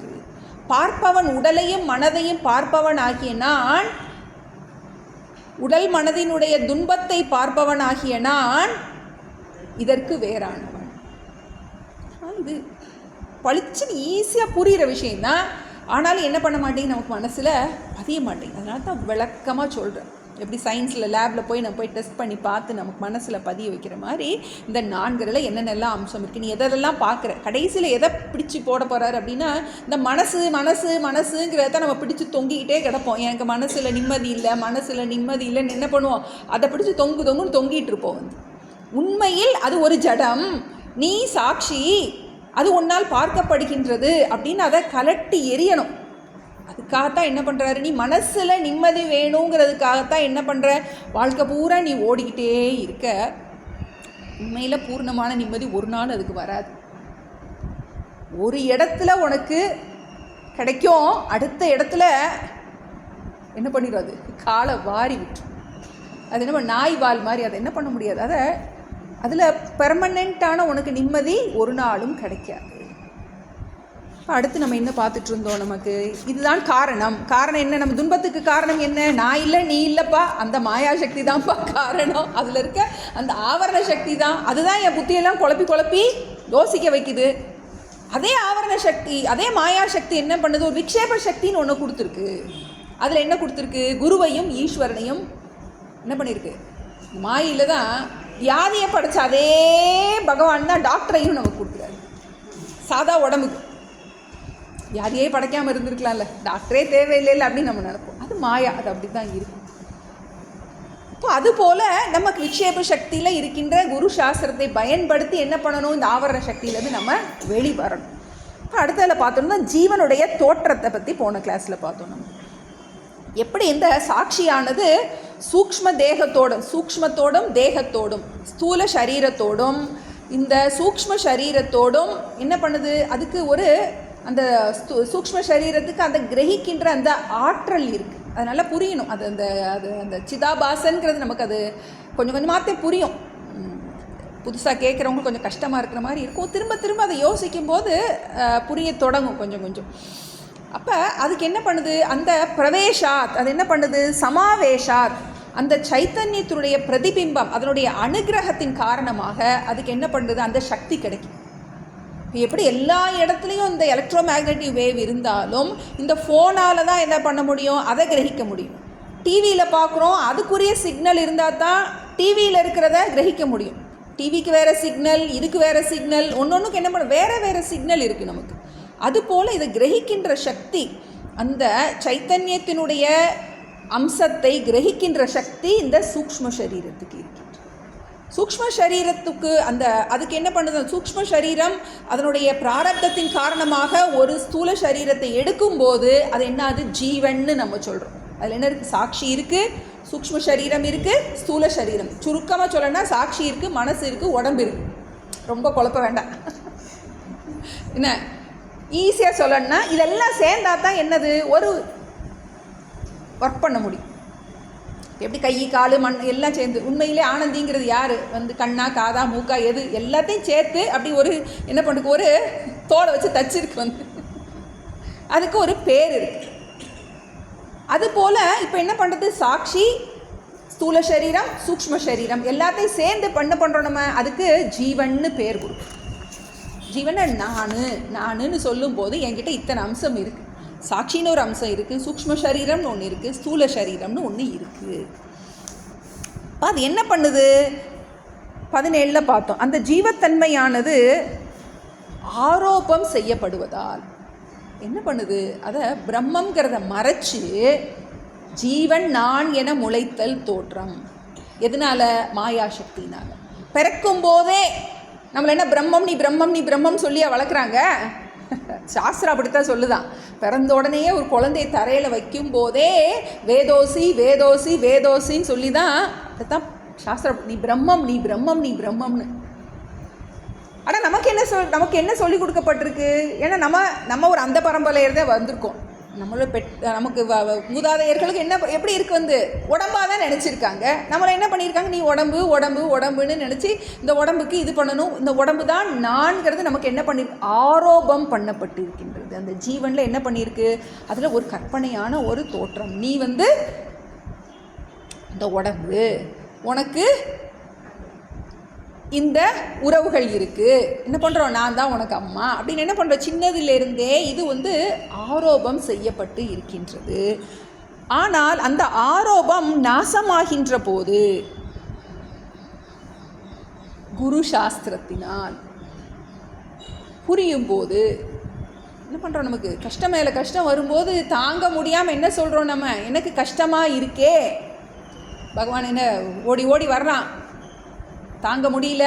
பார்ப்பவன் உடலையும் மனதையும் பார்ப்பவன் ஆகிய நான், உடல் மனதினுடைய துன்பத்தை பார்ப்பவன் ஆகிய நான் இதற்கு வேறானவன். இது பளிச்சுன்னு ஈஸியாக புரிகிற விஷயந்தான். ஆனாலும் என்ன பண்ண மாட்டேங்க, நமக்கு மனசில் பதிய மாட்டேங்க. அதனால தான் விளக்கமாக சொல்கிறேன். எப்படி சயின்ஸில் லேபில் போய் நம்ம போய் டெஸ்ட் பண்ணி பார்த்து நமக்கு மனசில் பதிய வைக்கிற மாதிரி இந்த நான்கில் என்னென்னலாம் அம்சம் இருக்குது, நீ எதெல்லாம் பார்க்குற, கடைசியில் எதை பிடிச்சி போட போகிறாரு அப்படின்னா, இந்த மனசு மனசு மனசுங்கிறத நம்ம பிடிச்சி தொங்கிக்கிட்டே கிடப்போம். எனக்கு மனசில் நிம்மதி இல்லை, மனசில் நிம்மதி இல்லைன்னு என்ன பண்ணுவோம், அதை பிடிச்சி தொங்குன்னு தொங்கிட்டு இருப்போம். உண்மையில் அது ஒரு ஜடம், நீ சாட்சி, அது உன்னால் பார்க்கப்படுகின்றது அப்படின்னு அதை கலட்டி எரியணும். அதுக்காகத்தான் என்ன பண்ணுறாரு, நீ மனசில் நிம்மதி வேணுங்கிறதுக்காகத்தான் என்ன பண்ணுற, வாழ்க்கை பூரா நீ ஓடிக்கிட்டே இருக்க. உண்மையில் பூர்ணமான நிம்மதி ஒரு நாள் அதுக்கு வராது. ஒரு இடத்துல உனக்கு கிடைக்கும், அடுத்த இடத்துல என்ன பண்ணிடாது, காலை வாரி விட்டுரும். அது என்ன நாய் வால் மாதிரி, அதை என்ன பண்ண முடியாது. அதில் பெர்மனெண்ட்டான உனக்கு நிம்மதி ஒரு நாளும் கிடைக்காது. அடுத்து நம்ம என்ன பார்த்துட்டு இருந்தோம், நமக்கு இதுதான் காரணம். காரணம் என்ன, நம்ம துன்பத்துக்கு காரணம் என்ன, நான் இல்லை நீ இல்லைப்பா, அந்த மாயா சக்தி தான்ப்பா காரணம். அதில் இருக்க அந்த ஆவரண சக்தி தான், அதுதான் என் புத்தியெல்லாம் குழப்பி யோசிக்க வைக்குது. அதே ஆவரண சக்தி, அதே மாயா சக்தி என்ன பண்ணுது, ஒரு விக்ஷேப சக்தின்னு ஒன்று கொடுத்துருக்கு. அதில் என்ன கொடுத்துருக்கு, குருவையும் ஈஸ்வரனையும் என்ன பண்ணியிருக்கு. மாயில தான் வியாதியை படைச்ச அதே பகவான் தான் டாக்டரையும் நமக்கு கொடுக்குறாரு. சாதா உடம்புக்கு வியாதியே படைக்காமல் இருந்திருக்கலாம்ல, டாக்டரே தேவையில்லை அப்படின்னு நம்ம நினைப்போம். அது மாயா, அது அப்படி தான் இருக்கும். இப்போ அதுபோல் நமக்கு விக்ஷேப சக்தியில் இருக்கின்ற குரு சாஸ்திரத்தை பயன்படுத்தி என்ன பண்ணணும், இந்த ஆவரண சக்தியிலேருந்து நம்ம வெளிவரணும். இப்போ அடுத்ததில் பார்த்தோம்னா ஜீவனுடைய தோற்றத்தை பற்றி போன கிளாஸில் பார்த்தோம். நம்ம எப்படி இந்த சாட்சியானது சூக்ஷ்மத்தோடும் தேகத்தோடும் ஸ்தூல சரீரத்தோடும் இந்த சூக்ஷ்ம சரீரத்தோடும் என்ன பண்ணுது, அதுக்கு ஒரு அந்த சூக்ஷ்ம சரீரத்துக்கு அந்த கிரகிக்கின்ற அந்த ஆற்றல் இருக்குது. அது நல்லா புரியணும். அது அந்த சிதாபாசன்கிறது நமக்கு அது கொஞ்சம் கொஞ்சமாகத்தே புரியும். புதுசாக கேட்குறவங்க கொஞ்சம் கஷ்டமாக இருக்கிற மாதிரி இருக்கும். திரும்ப அதை யோசிக்கும் போது புரிய தொடங்கும் கொஞ்சம். அப்போ அதுக்கு என்ன பண்ணுது, அந்த பிரவேஷாத், அது என்ன பண்ணுது, சமாவேஷாத், அந்த சைத்தன்யத்தினுடைய பிரதிபிம்பம், அதனுடைய அனுகிரகத்தின் காரணமாக அதுக்கு என்ன பண்ணுது, அந்த சக்தி கிடைக்கும். எப்படி எல்லா இடத்துலையும் இந்த எலக்ட்ரோ மேக்னெட்டிக் வேவ் இருந்தாலும் இந்த ஃபோனால் தான் என்ன பண்ண முடியும், அதை கிரகிக்க முடியும். டிவியில் பார்க்குறோம், அதுக்குரிய சிக்னல் இருந்தால் தான் டிவியில் இருக்கிறத கிரகிக்க முடியும். டிவிக்கு வேறு சிக்னல், இதுக்கு வேறு சிக்னல், ஒன்றுக்கு என்ன பண்ண வேறு சிக்னல் இருக்குது நமக்கு. அதுபோல் இதை கிரகிக்கின்ற சக்தி, அந்த சைத்தன்யத்தினுடைய அம்சத்தை கிரகிக்கின்ற சக்தி இந்த சூக்ஷ்ம சரீரத்துக்கு இருக்கு. சூக்ஷ்ம சரீரத்துக்கு அதுக்கு என்ன பண்ணுது, சூக்ஷ்ம சரீரம் அதனுடைய பிராரப்தத்தின் காரணமாக ஒரு ஸ்தூல சரீரத்தை எடுக்கும்போது அது என்ன, அது ஜீவன்னு நம்ம சொல்கிறோம். அதில் என்ன இருக்குது, சாட்சி இருக்குது, சூக்ஷ்ம சரீரம் இருக்குது, ஸ்தூல சரீரம். சுருக்கமாக சொல்லணும்னா சாட்சி இருக்குது, மனசு இருக்குது, உடம்பு இருக்குது. ரொம்ப குழப்ப வேண்டாம். என்ன ஈஸியாக சொல்லணும்னா இதெல்லாம் சேர்ந்தா தான் என்னது, ஒரு ஒர்க் பண்ண முடியும். எப்படி கை காலு மண் எல்லாம் சேர்ந்து, உண்மையிலே ஆனந்திங்கிறது யார், கண்ணா காதா மூக்கா எது எல்லாத்தையும் சேர்த்து அப்படி ஒரு என்ன பண்ணுக்கு ஒரு தோலை வச்சு தச்சிருக்கு. அதுக்கு ஒரு பேர் இருக்குது. அதுபோல் இப்போ என்ன பண்ணுறது, சாட்சி, ஸ்தூல சரீரம், சூக்ஷ்ம சரீரம் எல்லாத்தையும் சேர்ந்து பண்ணுறோம் நம்ம. அதுக்கு ஜீவன்னு பேர் கொடுக்கும். ஜீவனை நானுன்னு சொல்லும்போது என்கிட்ட இத்தனை அம்சம் இருக்குது. சாட்சின்னு ஒரு அம்சம் இருக்குது, சூக்ஷ்ம சரீரம்னு ஒன்று இருக்குது, ஸ்தூல சரீரம்னு ஒன்று இருக்குது. அது என்ன பண்ணுது, 17 பார்த்தோம். அந்த ஜீவத்தன்மையானது ஆரோபம் செய்யப்படுவதால் என்ன பண்ணுது, அதை பிரம்மங்கிறத மறைச்சு ஜீவன் நான் என முளைத்தல் தோற்றம். எதனால? மாயாசக்தினால. பிறக்கும் போதே நம்மளை என்ன பிரம்மம் நீ பிரம்மம் நீ பிரம்மம் சொல்லியா வளர்க்குறாங்க? சாஸ்திரம் அப்படித்தான் சொல்லுதான். பிறந்த உடனேயே ஒரு குழந்தைய தரையில் வைக்கும் போதே வேதோசி வேதோசி வேதோசின்னு சொல்லி தான் அப்படித்தான் சாஸ்திரம், நீ பிரம்மம் நீ பிரம்மம் நீ பிரம்மம்னு. ஆனால் நமக்கு என்ன சொல்லி கொடுக்கப்பட்டிருக்கு? ஏன்னா நம்ம ஒரு அந்த பரம்பரையில தான் வந்திருக்கோம். நம்மளோட நமக்கு மூதாதையர்களுக்கு என்ன எப்படி இருக்கு, உடம்பாக தான் நினச்சிருக்காங்க. நம்மளை என்ன பண்ணியிருக்காங்க, நீ உடம்பு உடம்பு உடம்புன்னு நினச்சி இந்த உடம்புக்கு இது பண்ணணும், இந்த உடம்பு தான் நான்கிறது நமக்கு என்ன பண்ணியிருக்கு, ஆரோபம் பண்ணப்பட்டு இருக்கின்றது. அந்த ஜீவனில் என்ன பண்ணியிருக்கு, அதில் ஒரு கற்பனையான ஒரு தோற்றம். நீ இந்த உடம்பு, உனக்கு இந்த உறவுகள் இருக்குது, என்ன பண்ணுறோம், நான் தான் உனக்கு அம்மா அப்படின்னு என்ன பண்ணுறோம். சின்னதிலிருந்தே இது ஆரோபம் செய்யப்பட்டு இருக்கின்றது. ஆனால் அந்த ஆரோபம் நாசமாகின்ற போது குரு சாஸ்திரத்தினால் புரியும் போது என்ன பண்ணுறோம், நமக்கு கஷ்டம் மேலே கஷ்டம் வரும்போது தாங்க முடியாமல் என்ன சொல்கிறோம், நம்ம எனக்கு கஷ்டமாக இருக்கே, பகவான் என்ன ஓடி ஓடி வர்றான், தாங்க முடியல,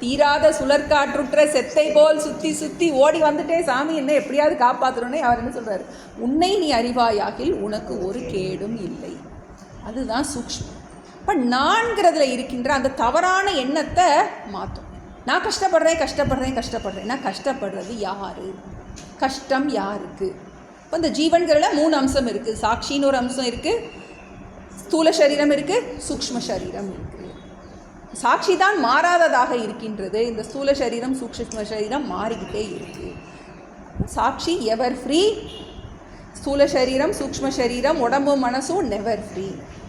தீராத சுழற்காற்றுற்ற செத்தை போல் சுற்றி சுற்றி ஓடி வந்துட்டே, சாமி என்ன எப்படியாவது காப்பாற்றணுன்னே அவர் என்ன சொல்கிறார், உன்னை நீ அறிவாயாகில் உனக்கு ஒரு கேடும் இல்லை. அதுதான் சூக்ஷ்மம். இப்போ நான்கிறதுல இருக்கின்ற அந்த தவறான எண்ணத்தை மாற்றும். நான் கஷ்டப்படுறேன் கஷ்டப்படுறேன் கஷ்டப்படுறேன், நான் கஷ்டப்படுறது யாரு, கஷ்டம் யாருக்கு? இப்போ இந்த ஜீவன்களில் 3 அம்சம் இருக்குது. சாட்சின்னு ஒரு அம்சம் இருக்குது, ஸ்தூல சரீரம் இருக்குது, சூக்ஷ்ம சரீரம் இருக்குது. சாட்சி தான் மாறாததாக இருக்கின்றது. இந்த ஸ்தூல சரீரம் சூக்ஷ்ம சரீரம் மாறிக்கிட்டே இருக்குது. சாட்சி எவர் ஃப்ரீ, ஸ்தூல சரீரம் சூக்ஷ்ம சரீரம் உடம்பும் மனசும் நெவர் ஃப்ரீ.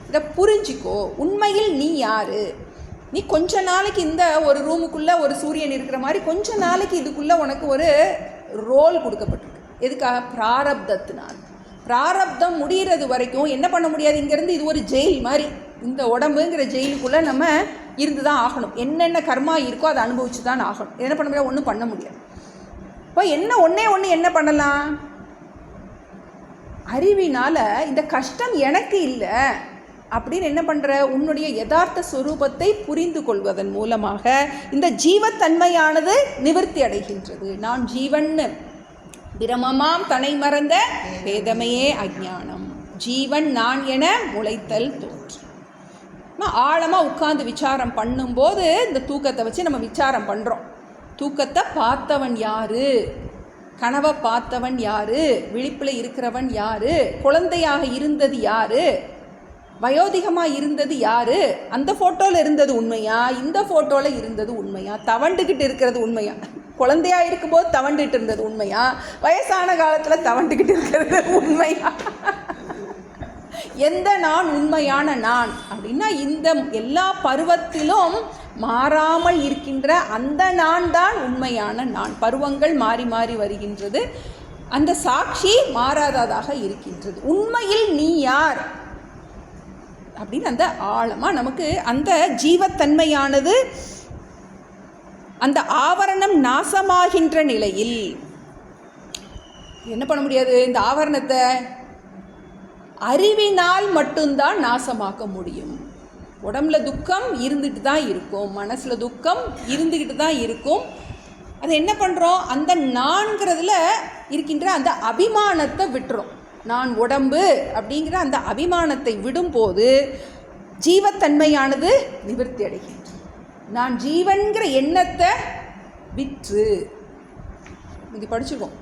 இதை புரிஞ்சிக்கோ. உண்மையில் நீ யார்? நீ கொஞ்ச நாளைக்கு இந்த ஒரு ரூமுக்குள்ளே ஒரு சூரியன் இருக்கிற மாதிரி கொஞ்ச நாளைக்கு இதுக்குள்ளே உனக்கு ஒரு ரோல் கொடுக்கப்பட்டிருக்கு. எதுக்காக? பிராரப்தத்தினால். பிராரப்தம் முடிகிறது வரைக்கும் என்ன பண்ண முடியாது, இங்கேருந்து இது ஒரு ஜெயில் மாதிரி, இந்த உடம்புங்கிற ஜெயிலுக்குள்ளே நம்ம இருந்து தான் ஆகணும். என்னென்ன கர்மா இருக்கோ அதை அனுபவிச்சு தான் ஆகணும். என்ன பண்ண முடியாது, ஒன்றும் பண்ண முடியாது. இப்போ ஒன்றே என்ன பண்ணலாம், அறிவினால் இந்த கஷ்டம் எனக்கு இல்லை அப்படின்னு என்ன பண்ணுற, உன்னுடைய யதார்த்த ஸ்வரூபத்தை புரிந்து கொள்வதன் மூலமாக இந்த ஜீவத்தன்மையானது நிவர்த்தி அடைகின்றது. நான் ஜீவன்னு பிரமமாம் தனை மறந்த வேதமையே அஞ்ஞானம், ஜீவன் நான் என முளைத்தல் தோற்று. ஆழமாக உட்கார்ந்து விசாரம் பண்ணும்போது இந்த தூக்கத்தை வச்சு நம்ம விசாரம் பண்ணுறோம். தூக்கத்தை பார்த்தவன் யாரு, கனவை பார்த்தவன் யாரு, விழிப்பில் இருக்கிறவன் யாரு, குழந்தையாக இருந்தது யாரு, வயோதிகமாக இருந்தது யாரு, அந்த ஃபோட்டோவில் இருந்தது உண்மையா, இந்த ஃபோட்டோவில் இருந்தது உண்மையா, தவண்டுக்கிட்டு இருக்கிறது உண்மையா, குழந்தையாக இருக்கும்போது தவண்டுகிட்டு இருந்தது உண்மையா, வயசான காலத்தில் தவண்டுக்கிட்டு இருக்கிறது உண்மையா, எந்த நான் உண்மையான நான் அப்படின்னா இந்த எல்லா பருவத்திலும் மாறாமல் இருக்கின்ற அந்த நான் தான் உண்மையான நான். பருவங்கள் மாறி மாறி வருகின்றது, அந்த சாட்சி மாறாததாக இருக்கின்றது. உண்மையில் நீ யார் அப்படின்னு அந்த ஆழமாக நமக்கு அந்த ஜீவத்தன்மையானது அந்த ஆவரணம் நாசமாகின்ற நிலையில் என்ன பண்ண முடியாது, இந்த ஆவரணத்தை அறிவினால் மட்டும்தான் நாசமாக்க முடியும். உடம்புல துக்கம் இருந்துகிட்டு தான் இருக்கும், மனசில் துக்கம் இருந்துக்கிட்டு தான் இருக்கும். அது என்ன பண்ணுறோம், அந்த நான்கிறதுல இருக்கின்ற அந்த அபிமானத்தை விட்டுறோம். நான் உடம்பு அப்படிங்கிற அந்த அபிமானத்தை விடும்போது ஜீவத்தன்மையானது நிவர்த்தி அடைகின்றது. நான் ஜீவன்கிற எண்ணத்தை விற்று இங்கே படிச்சுக்கோம்.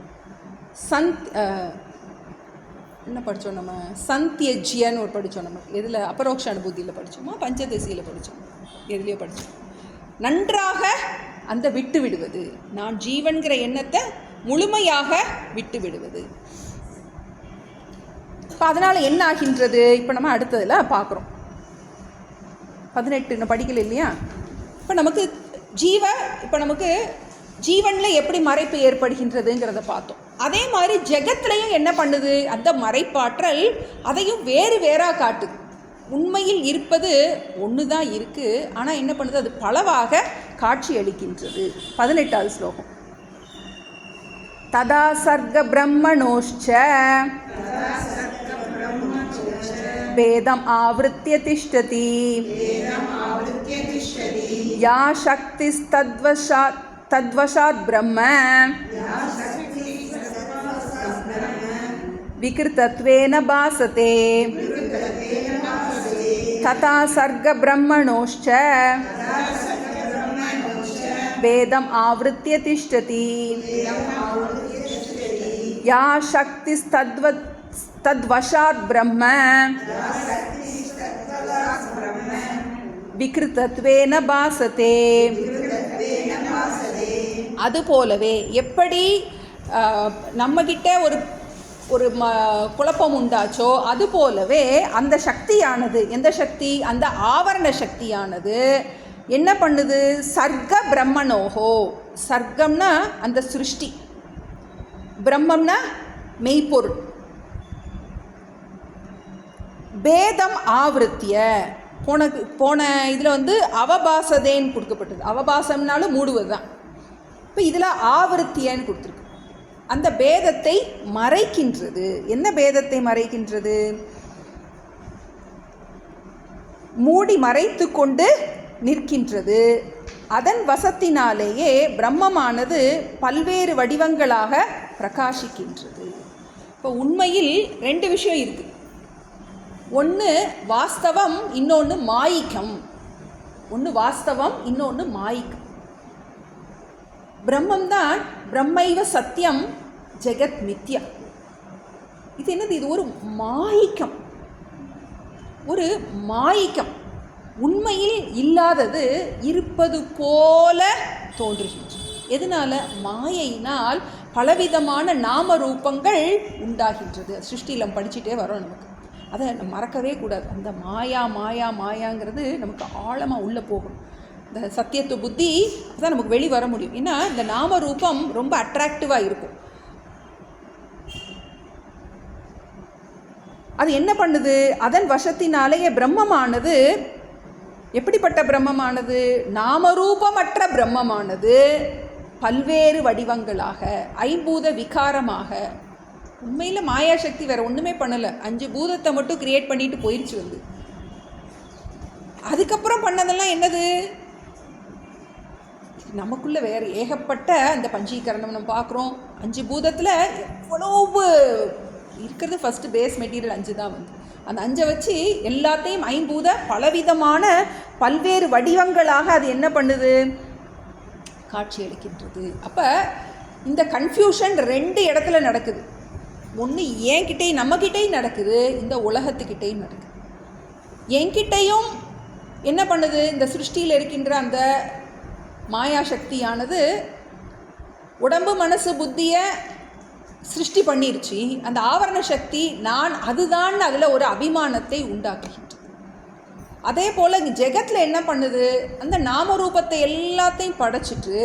என்ன படித்தோம் நம்ம, சந்தியஜ்யன்னு ஒரு படித்தோம். நம்ம எதில், அபரோக்ஷ அனுபூதியில் படித்தோமா, பஞ்சதசியில் படித்தோம், எதுலேயோ படித்தோம். நன்றாக அந்த விட்டு விடுவது, நான் ஜீவன்கிற எண்ணத்தை முழுமையாக விட்டு விடுவது. இப்போ அதனால் என்ன ஆகின்றது, இப்போ நம்ம அடுத்ததில் பார்க்குறோம். 18 படிக்கல இல்லையா. இப்போ நமக்கு ஜீவனில் எப்படி மறைப்பு ஏற்படுகின்றதுங்கிறத பார்த்தோம். அதே மாதிரி ஜெகத்துலையும் என்ன பண்ணுது, அந்த மறைப்பாற்றல் அதையும் வேறு வேறாக காட்டுது. உண்மையில் இருப்பது ஒன்று தான் இருக்குது, ஆனால் என்ன பண்ணுது, அது பலவாக காட்சி அளிக்கின்றது. 18வது ஸ்லோகம். ததா சர்க பிரம்மணோஷ்ச வேதம் ஆவృత్య திஷ்டதி யா சக்திஸ்தத்வசாத் பிரம்ம விக்ருதத்வேன பாசதே ததா சர்க பிரம்மணோஷ்ச வேதம் ஆவృత్య திஷ்டதி யா சக்திஸ்தத்வசாத் பிரம்ம விக்ருதத்வேன பாசதே. அதுபோலவே எப்படி நம்மகிட்ட ஒரு குழப்பம் உண்டாச்சோ அதுபோலவே அந்த சக்தியானது, எந்த சக்தி, அந்த ஆவரண சக்தியானது என்ன பண்ணுது, சர்க்க பிரம்மனோகோ, சர்க்கம்னா அந்த சிருஷ்டி, பிரம்மம்னா மெய்ப்பொருள், பேதம் ஆவృత్య போன இதில் அவபாசதேன்னு கொடுக்கப்பட்டது. அவபாசம்னாலும் மூடுவது தான். இப்போ இதில் ஆவృత్యன்னு கொடுத்துருக்கு. அந்த பேதத்தை மறைக்கின்றது. என்ன பேதத்தை மறைக்கின்றது? மூடி மறைத்து கொண்டு நிற்கின்றது. அதன் வசத்தினாலேயே பிரம்மமானது பல்வேறு வடிவங்களாக பிரகாசிக்கின்றது. இப்போ உண்மையில் ரெண்டு விஷயம் இருக்குது. ஒன்று வாஸ்தவம், இன்னொன்று மாயிக்கம். ஒன்று வாஸ்தவம், இன்னொன்று மாயிக்கம். பிரம்மம் தான் பிரம்மைவ சத்தியம் ஜெகத் மித்யா. இது என்னது? இது ஒரு மாயிக்கம், ஒரு மாயிக்கம். உண்மையில் இல்லாதது இருப்பது போல தோன்றுகின்றது. எதனால? மாயையினால் பலவிதமான நாம ரூபங்கள் உண்டாகின்றது. சிருஷ்டிலம் படிச்சுட்டே வரோம். நமக்கு அதை மறக்கவே கூடாது. அந்த மாயா மாயா மாயாங்கிறது நமக்கு ஆழமாக உள்ளே போகணும். இந்த சத்தியத்துவ புத்தி தான் நமக்கு வெளி வர முடியும். ஏன்னா இந்த நாம ரூபம் ரொம்ப அட்ராக்டிவாக இருக்கும். அது என்ன பண்ணுது? அதன் வசத்தினாலேயே பிரம்மமானது, எப்படிப்பட்ட பிரம்மமானது? நாமரூபமற்ற பிரம்மமானது பல்வேறு வடிவங்களாக, ஐம்பூத விகாரமாக. உண்மையில் மாயாசக்தி வேறு ஒன்றுமே பண்ணலை. 5 பூதத்தை மட்டும் கிரியேட் பண்ணிட்டு போயிடுச்சு. அதுக்கப்புறம் பண்ணதெல்லாம் என்னது? நமக்குள்ளே வேறு ஏகப்பட்ட அந்த பஞ்சீகரணம் நம்ம பார்க்குறோம். 5 பூதத்தில் எவ்வளவு இருக்கிறது. ஃபஸ்ட்டு பேஸ் மெட்டீரியல் 5 தான். அந்த 5 வச்சு எல்லாத்தையும் ஐம்பூத பலவிதமான பல்வேறு வடிவங்களாக அது என்ன பண்ணுது? காட்சி அளிக்கின்றது. அப்போ இந்த கன்ஃபியூஷன் 2 இடத்துல நடக்குது. ஒன்று என்கிட்டையும் நம்மக்கிட்டையும் நடக்குது, இந்த உலகத்துக்கிட்டையும் நடக்குது. என்கிட்டையும் என்ன பண்ணுது? இந்த சிருஷ்டியில் இருக்கின்ற அந்த மாயா சக்தியானது உடம்பு மனசு புத்தியை சிருஷ்டி பண்ணிருச்சு. அந்த ஆவரண சக்தி நான் அதுதான் அதில் ஒரு அபிமானத்தை உண்டாக்குகின்றது. அதே போல் இங்கே ஜெகத்தில் என்ன பண்ணுது? அந்த நாமரூபத்தை எல்லாத்தையும் படைச்சிட்டு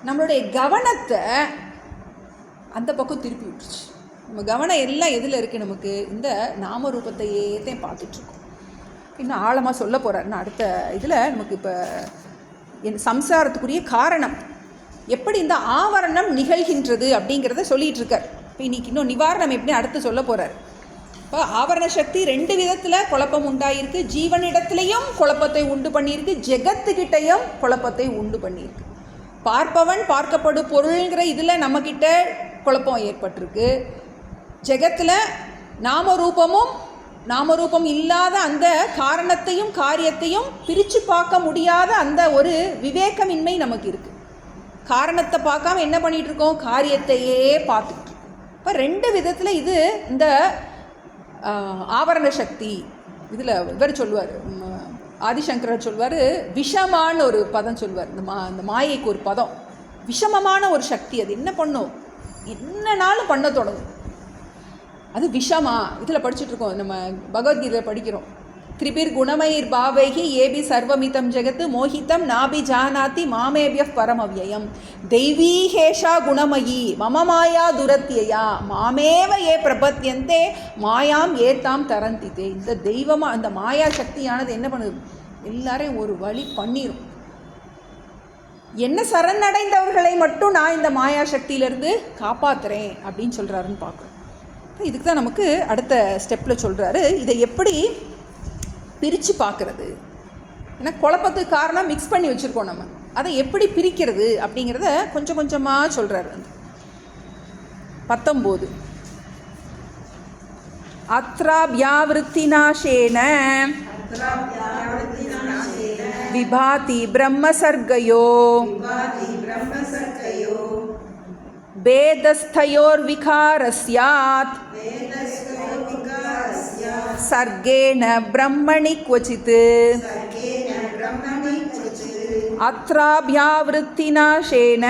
நம்மளுடைய கவனத்தை அந்த பக்கம் திருப்பி விட்டுருச்சு. நம்ம கவனம் எல்லாம் எதில் இருக்குது? நமக்கு இந்த நாமரூபத்தையே தான் பார்த்துட்ருக்கோம். இன்னும் ஆழமாக சொல்ல போகிறாருன்னா அடுத்த இதில் நமக்கு இப்போ சம்சாரத்துக்குரிய காரணம் எப்படி இந்த ஆவரணம் நிகழ்கின்றது அப்படிங்கிறத சொல்லிகிட்டு இருக்கார். இப்போ இன்றைக்கி இன்னும் நிவாரணம் எப்படி அடுத்து சொல்ல போகிறார். இப்போ ஆவரண சக்தி 2 விதத்தில் குழப்பம் உண்டாயிருக்கு. ஜீவனிடத்துலையும் குழப்பத்தை உண்டு பண்ணியிருக்கு, ஜெகத்துக்கிட்டையும் குழப்பத்தை உண்டு பண்ணியிருக்கு. பார்ப்பவன் பார்க்கப்படும் பொருள்ங்கிற இதில் நம்மக்கிட்ட குழப்பம் ஏற்பட்டிருக்கு. ஜெகத்தில் நாமரூபம் இல்லாத அந்த காரணத்தையும் காரியத்தையும் பிரித்து பார்க்க முடியாத அந்த ஒரு விவேகமின்மை நமக்கு இருக்குது. காரணத்தை பார்க்காம என்ன பண்ணிகிட்டு இருக்கோம்? காரியத்தையே பார்த்துக்கிட்டு இருக்கோம். இப்போ 2 விதத்தில் இது இந்த ஆவரண சக்தி. இதில் இவர் சொல்லுவார், ஆதிசங்கரர் சொல்வார், விஷமான்னு ஒரு பதம் சொல்வார். இந்த மாயைக்கு ஒரு பதம், விஷமமான ஒரு சக்தி. அது என்ன பண்ணும்? என்னன்னாலும் பண்ண தொடங்கும். அது விஷமா. இதில் படிச்சுட்ருக்கோம், நம்ம பகவத்கீதையில் படிக்கிறோம். திரிபிர் குணமயிர் பாவைகி ஏபி சர்வமிதம் ஜெகத்து மோஹிதம் நாபி ஜானாதி மாமேபிய பரமவ்யயம் தெய்வீகேஷா குணமயி மம மாயா துரத்தியா மாமேவ ஏ பிரபத்யந்தே மாயாம் ஏத்தாம் தரந்திதே. இந்த தெய்வமாக அந்த மாயா சக்தியானது என்ன பண்ணுது? எல்லாரையும் ஒரு வழி பண்ணிடும். என்ன சரணடைந்தவர்களை மட்டும் நான் இந்த மாயா சக்தியிலேருந்து காப்பாற்றுறேன் அப்படின்னு சொல்கிறாருன்னு பார்க்குறோம். இதுக்கு தான் நமக்கு அடுத்த ஸ்டெப்பில் சொல்கிறாரு, இதை எப்படி பிரித்து பார்க்குறது. ஏன்னா குழப்பத்துக்கு காரணம் மிக்ஸ் பண்ணி வச்சுருக்கோம் நம்ம, அதை எப்படி பிரிக்கிறது அப்படிங்கிறத கொஞ்சம் கொஞ்சமாக சொல்கிறாரு. 19 அத்ராப்யாவிருத்திநாசேன விபாதி பிரம்மசர்கயோ பேதஸ்தயோர்விகாரஸ்யாத் சர்கேன பிரம்மணி க்வசித் அத்ராப்யாவிருத்திநாசேன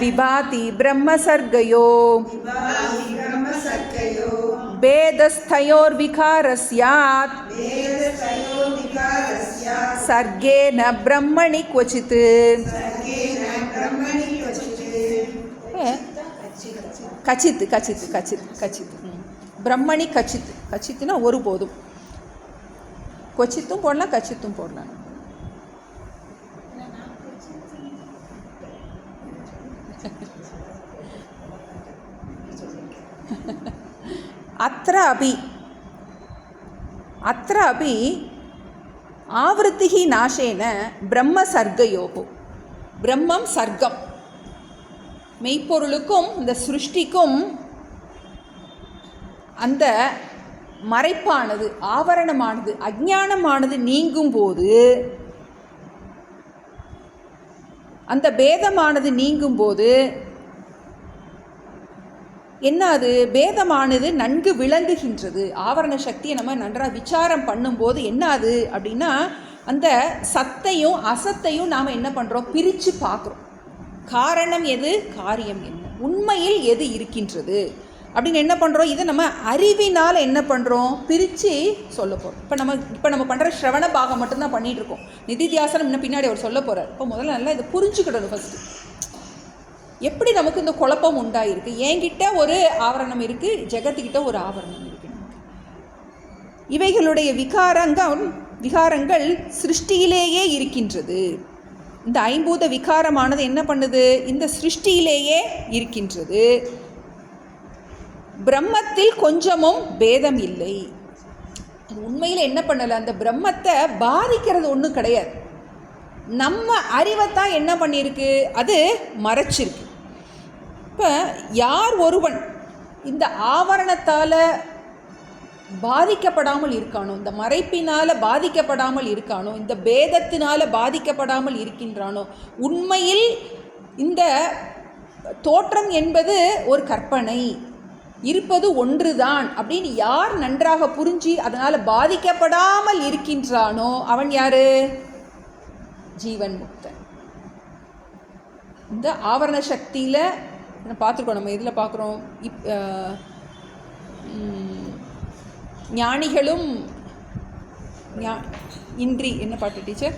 விபாதி பிரம்மசர்கயோ பேதஸ்தயோர்விகாரஸ்யாத் சர்கேன பிரம்மணி க்வசித். கச்சித் கச்சித் கச்சித் கச்சித் பிரம்மணி கச்சித். கச்சித்துனா ஒரு போதும், கொச்சித்தும் போடலாம் கச்சித்தும் போடலாம். அத்ர அபி ஆவருத்திஹி நாசேன பிரம்ம சர்க்கயோகோ. பிரம்மம் சர்க்கம், மெய்ப்பொருளுக்கும் இந்த சிருஷ்டிக்கும் அந்த மறைப்பானது, ஆவரணமானது, அஞ்ஞானமானது நீங்கும் போது, அந்த பேதமானது நீங்கும் போது என்ன, அது பேதமானது நன்கு விளங்குகின்றது. ஆவரண சக்தியை நம்ம நன்றாக விசாரம் பண்ணும்போது என்ன அது அப்படின்னா, அந்த சத்தையும் அசத்தையும் நாம் என்ன பண்ணுறோம், பிரித்து பார்க்குறோம். காரணம் எது, காரியம் என்ன, உண்மையில் எது இருக்கின்றது அப்படின்னு என்ன பண்ணுறோம், இதை நம்ம அறிவினால் என்ன பண்ணுறோம், பிரித்து சொல்ல போகிறோம். இப்போ நம்ம பண்ணுற ஸ்ரவண பாகம் மட்டும்தான் பண்ணிகிட்ருக்கோம். நிதித்தியாசனம் இன்னும் பின்னாடி அவர் சொல்ல போகிறார். இப்போ முதல்ல நல்லா இதை புரிஞ்சுக்கிடணும். ஃபஸ்ட்டு எப்படி நமக்கு இந்த குழப்பம் உண்டாயிருக்கு, என்கிட்ட ஒரு ஆவரணம் இருக்குது, ஜெகத்துக்கிட்ட ஒரு ஆவரணம் இருக்குது. இவைகளுடைய விகாரங்கள் சிருஷ்டியிலேயே இருக்கின்றது. இந்த ஐம்பூத விகாரமானது என்ன பண்ணுது, இந்த சிருஷ்டியிலேயே இருக்கின்றது. பிரம்மத்தில் கொஞ்சமும் பேதம் இல்லை. அது உண்மையில் என்ன பண்ணலை, அந்த பிரம்மத்தை பாதிக்கிறது ஒன்றும் கிடையாது. நம்ம அறிவைத்தான் என்ன பண்ணியிருக்கு, அது மறைச்சிருக்கு. இப்போ யார் ஒருவன் இந்த ஆவரணத்தால் பாதிக்கப்படாமல் இருக்கானோ, இந்த மறைப்பினால் பாதிக்கப்படாமல் இருக்கானோ, இந்த பேதத்தினால் பாதிக்கப்படாமல் இருக்கின்றானோ, உண்மையில் இந்த தோற்றம் என்பது ஒரு கற்பனை, இருப்பது ஒன்றுதான் அப்படின்னு யார் நன்றாக புரிஞ்சு அதனால் பாதிக்கப்படாமல் இருக்கின்றானோ அவன் யாரு, ஜீவன் முக்தன். இந்த ஆவரண சக்தியில் பார்த்துருக்கோம். நம்ம இதில் பார்க்குறோம், ஞானிகளும் இன்றி என்ன பாட்டு டீச்சர்,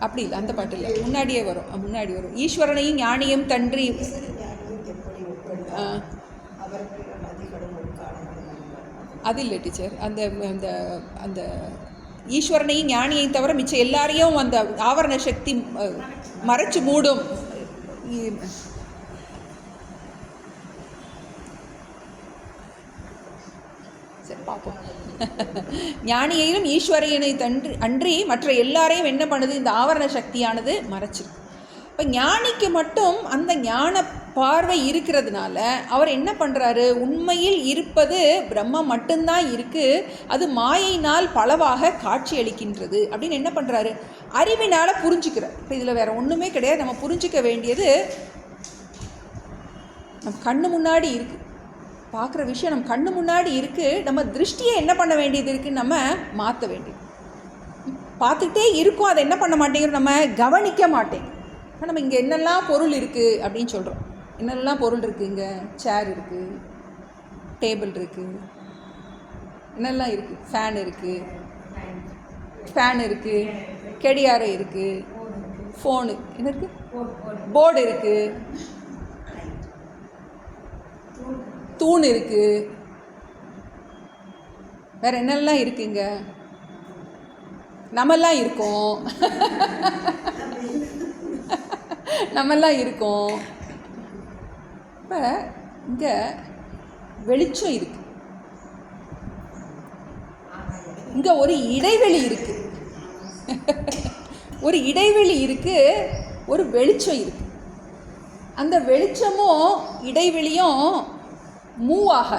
அப்படி இல்லை, அந்த பாட்டு இல்லை, முன்னாடி வரும் ஈஸ்வரனையும் ஞானியும் தன்றி அது இல்லை டீச்சர். அந்த அந்த அந்த ஈஸ்வரனையும் ஞானியையும் தவிர மிச்சம் எல்லாரையும் அந்த ஆவரண சக்தி மறைச்சு மூடும். சரி பார்ப்போம். ஞானியையும் ஈஸ்வரையனை அன்றி மற்ற எல்லாரையும் என்ன பண்ணுது, இந்த ஆவரண சக்தியானது மறைச்சிருக்கு. இப்போ ஞானிக்கு மட்டும் அந்த ஞான பார்வை இருக்கிறதுனால அவர் என்ன பண்ணுறாரு, உண்மையில் இருப்பது பிரம்மம் மட்டும்தான் இருக்குது, அது மாயையினால் பலவாக காட்சி அளிக்கின்றது அப்படின்னு என்ன பண்ணுறாரு, அறிவினால் புரிஞ்சுக்கிறார். இப்போ இதில் வேறு ஒன்றுமே கிடையாது. நம்ம புரிஞ்சிக்க வேண்டியது நம்ம கண்ணு முன்னாடி இருக்குது, பார்க்குற விஷயம் நம்ம கண்ணு முன்னாடி இருக்குது. நம்ம திருஷ்டியை என்ன பண்ண வேண்டியது இருக்குது, நம்ம மாற்ற வேண்டியது. பார்த்துக்கிட்டே இருக்கோம், அதை என்ன பண்ண மாட்டேங்கிறோம், நம்ம கவனிக்க மாட்டேங்க. நம்ம இங்கே என்னெல்லாம் பொருள் இருக்குது அப்படின்னு சொல்கிறோம். என்னெல்லாம் பொருள் இருக்குது, இங்கே சேர் இருக்குது, டேபிள் இருக்குது, என்னெல்லாம் இருக்குது, ஃபேன் இருக்குது, கடியாரை இருக்குது, ஃபோனு என்ன இருக்குது, போர்டு இருக்குது, தூண் இருக்குது, வேறு என்னெல்லாம் இருக்குங்க, நம்மெல்லாம் இருக்கோம். நம்மெல்லாம் இருக்கோம். இப்போ இங்கே வெளிச்சம் இருக்கு, இங்கே ஒரு இடைவெளி இருக்கு, ஒரு இடைவெளி இருக்கு, ஒரு வெளிச்சம் இருக்கு. அந்த வெளிச்சமும் இடைவெளியும் மூவ் ஆக,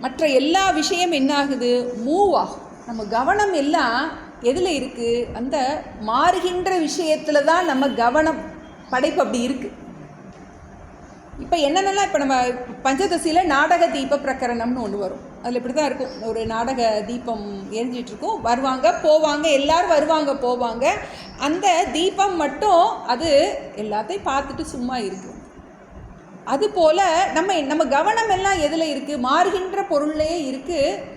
மற்ற எல்லா விஷயம் என்ன ஆகுது, மூவ் ஆகும். நம்ம கவனம் எல்லாம் எதில் இருக்குது, அந்த மாறுகின்ற விஷயத்தில் தான் நம்ம கவனம் படைப்பு அப்படி இருக்குது. இப்போ என்னென்னலாம், இப்போ நம்ம பஞ்சதசியில் நாடக தீப பிரகரணம்னு ஒன்று வரும். அதில் இப்படி தான் இருக்கும், ஒரு நாடக தீபம் எரிஞ்சிட்ருக்கும், வருவாங்க போவாங்க, எல்லோரும் வருவாங்க போவாங்க. அந்த தீபம் மட்டும் அது எல்லாத்தையும் பார்த்துட்டு சும்மா இருக்குது. அதுபோல் நம்ம கவனம் எல்லாம் எதில் இருக்குது, மாறுகின்ற பொருள்லேயே இருக்குது.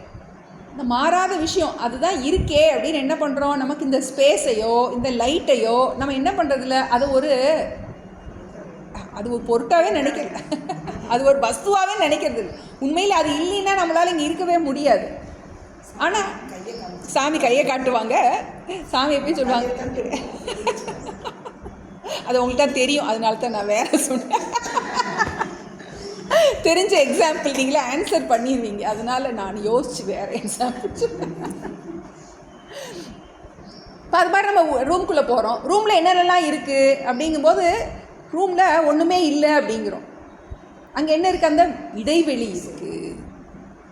இந்த மாறாத விஷயம் அதுதான் இருக்கே அப்படின்னு என்ன பண்ணுறோம், நமக்கு இந்த ஸ்பேஸையோ இந்த லைட்டையோ நம்ம என்ன பண்ணுறதில்ல, அது ஒரு பொருட்டாகவே நினைக்கிறது, அது ஒரு வஸ்துவாகவே நினைக்கிறது. உண்மையில் அது இல்லைன்னா நம்மளால் இங்கே இருக்கவே முடியாது. ஆனால் சாமி கையை காட்டுவாங்க, சாமி எப்பயும் சொல்லுவாங்க, அது உங்களுக்கு தான் தெரியும், அதனால தான் நான் வேறு சொன்னேன். தெரிஞ்ச எக்ஸாம்பிள் நீங்களே ஆன்சர் பண்ணிடுவீங்க, அதனால் நான் யோசிச்சு வேறு எக்ஸாம்பிள் சொன்னேன். இப்போ அது மாதிரி நம்ம ரூம்குள்ளே போகிறோம், ரூமில் என்னென்னலாம் இருக்குது அப்படிங்கும்போது ரூமில் ஒன்றுமே இல்லை அப்படிங்கிறோம். அங்கே என்ன இருக்குது, அந்த இடைவெளி இருக்குது.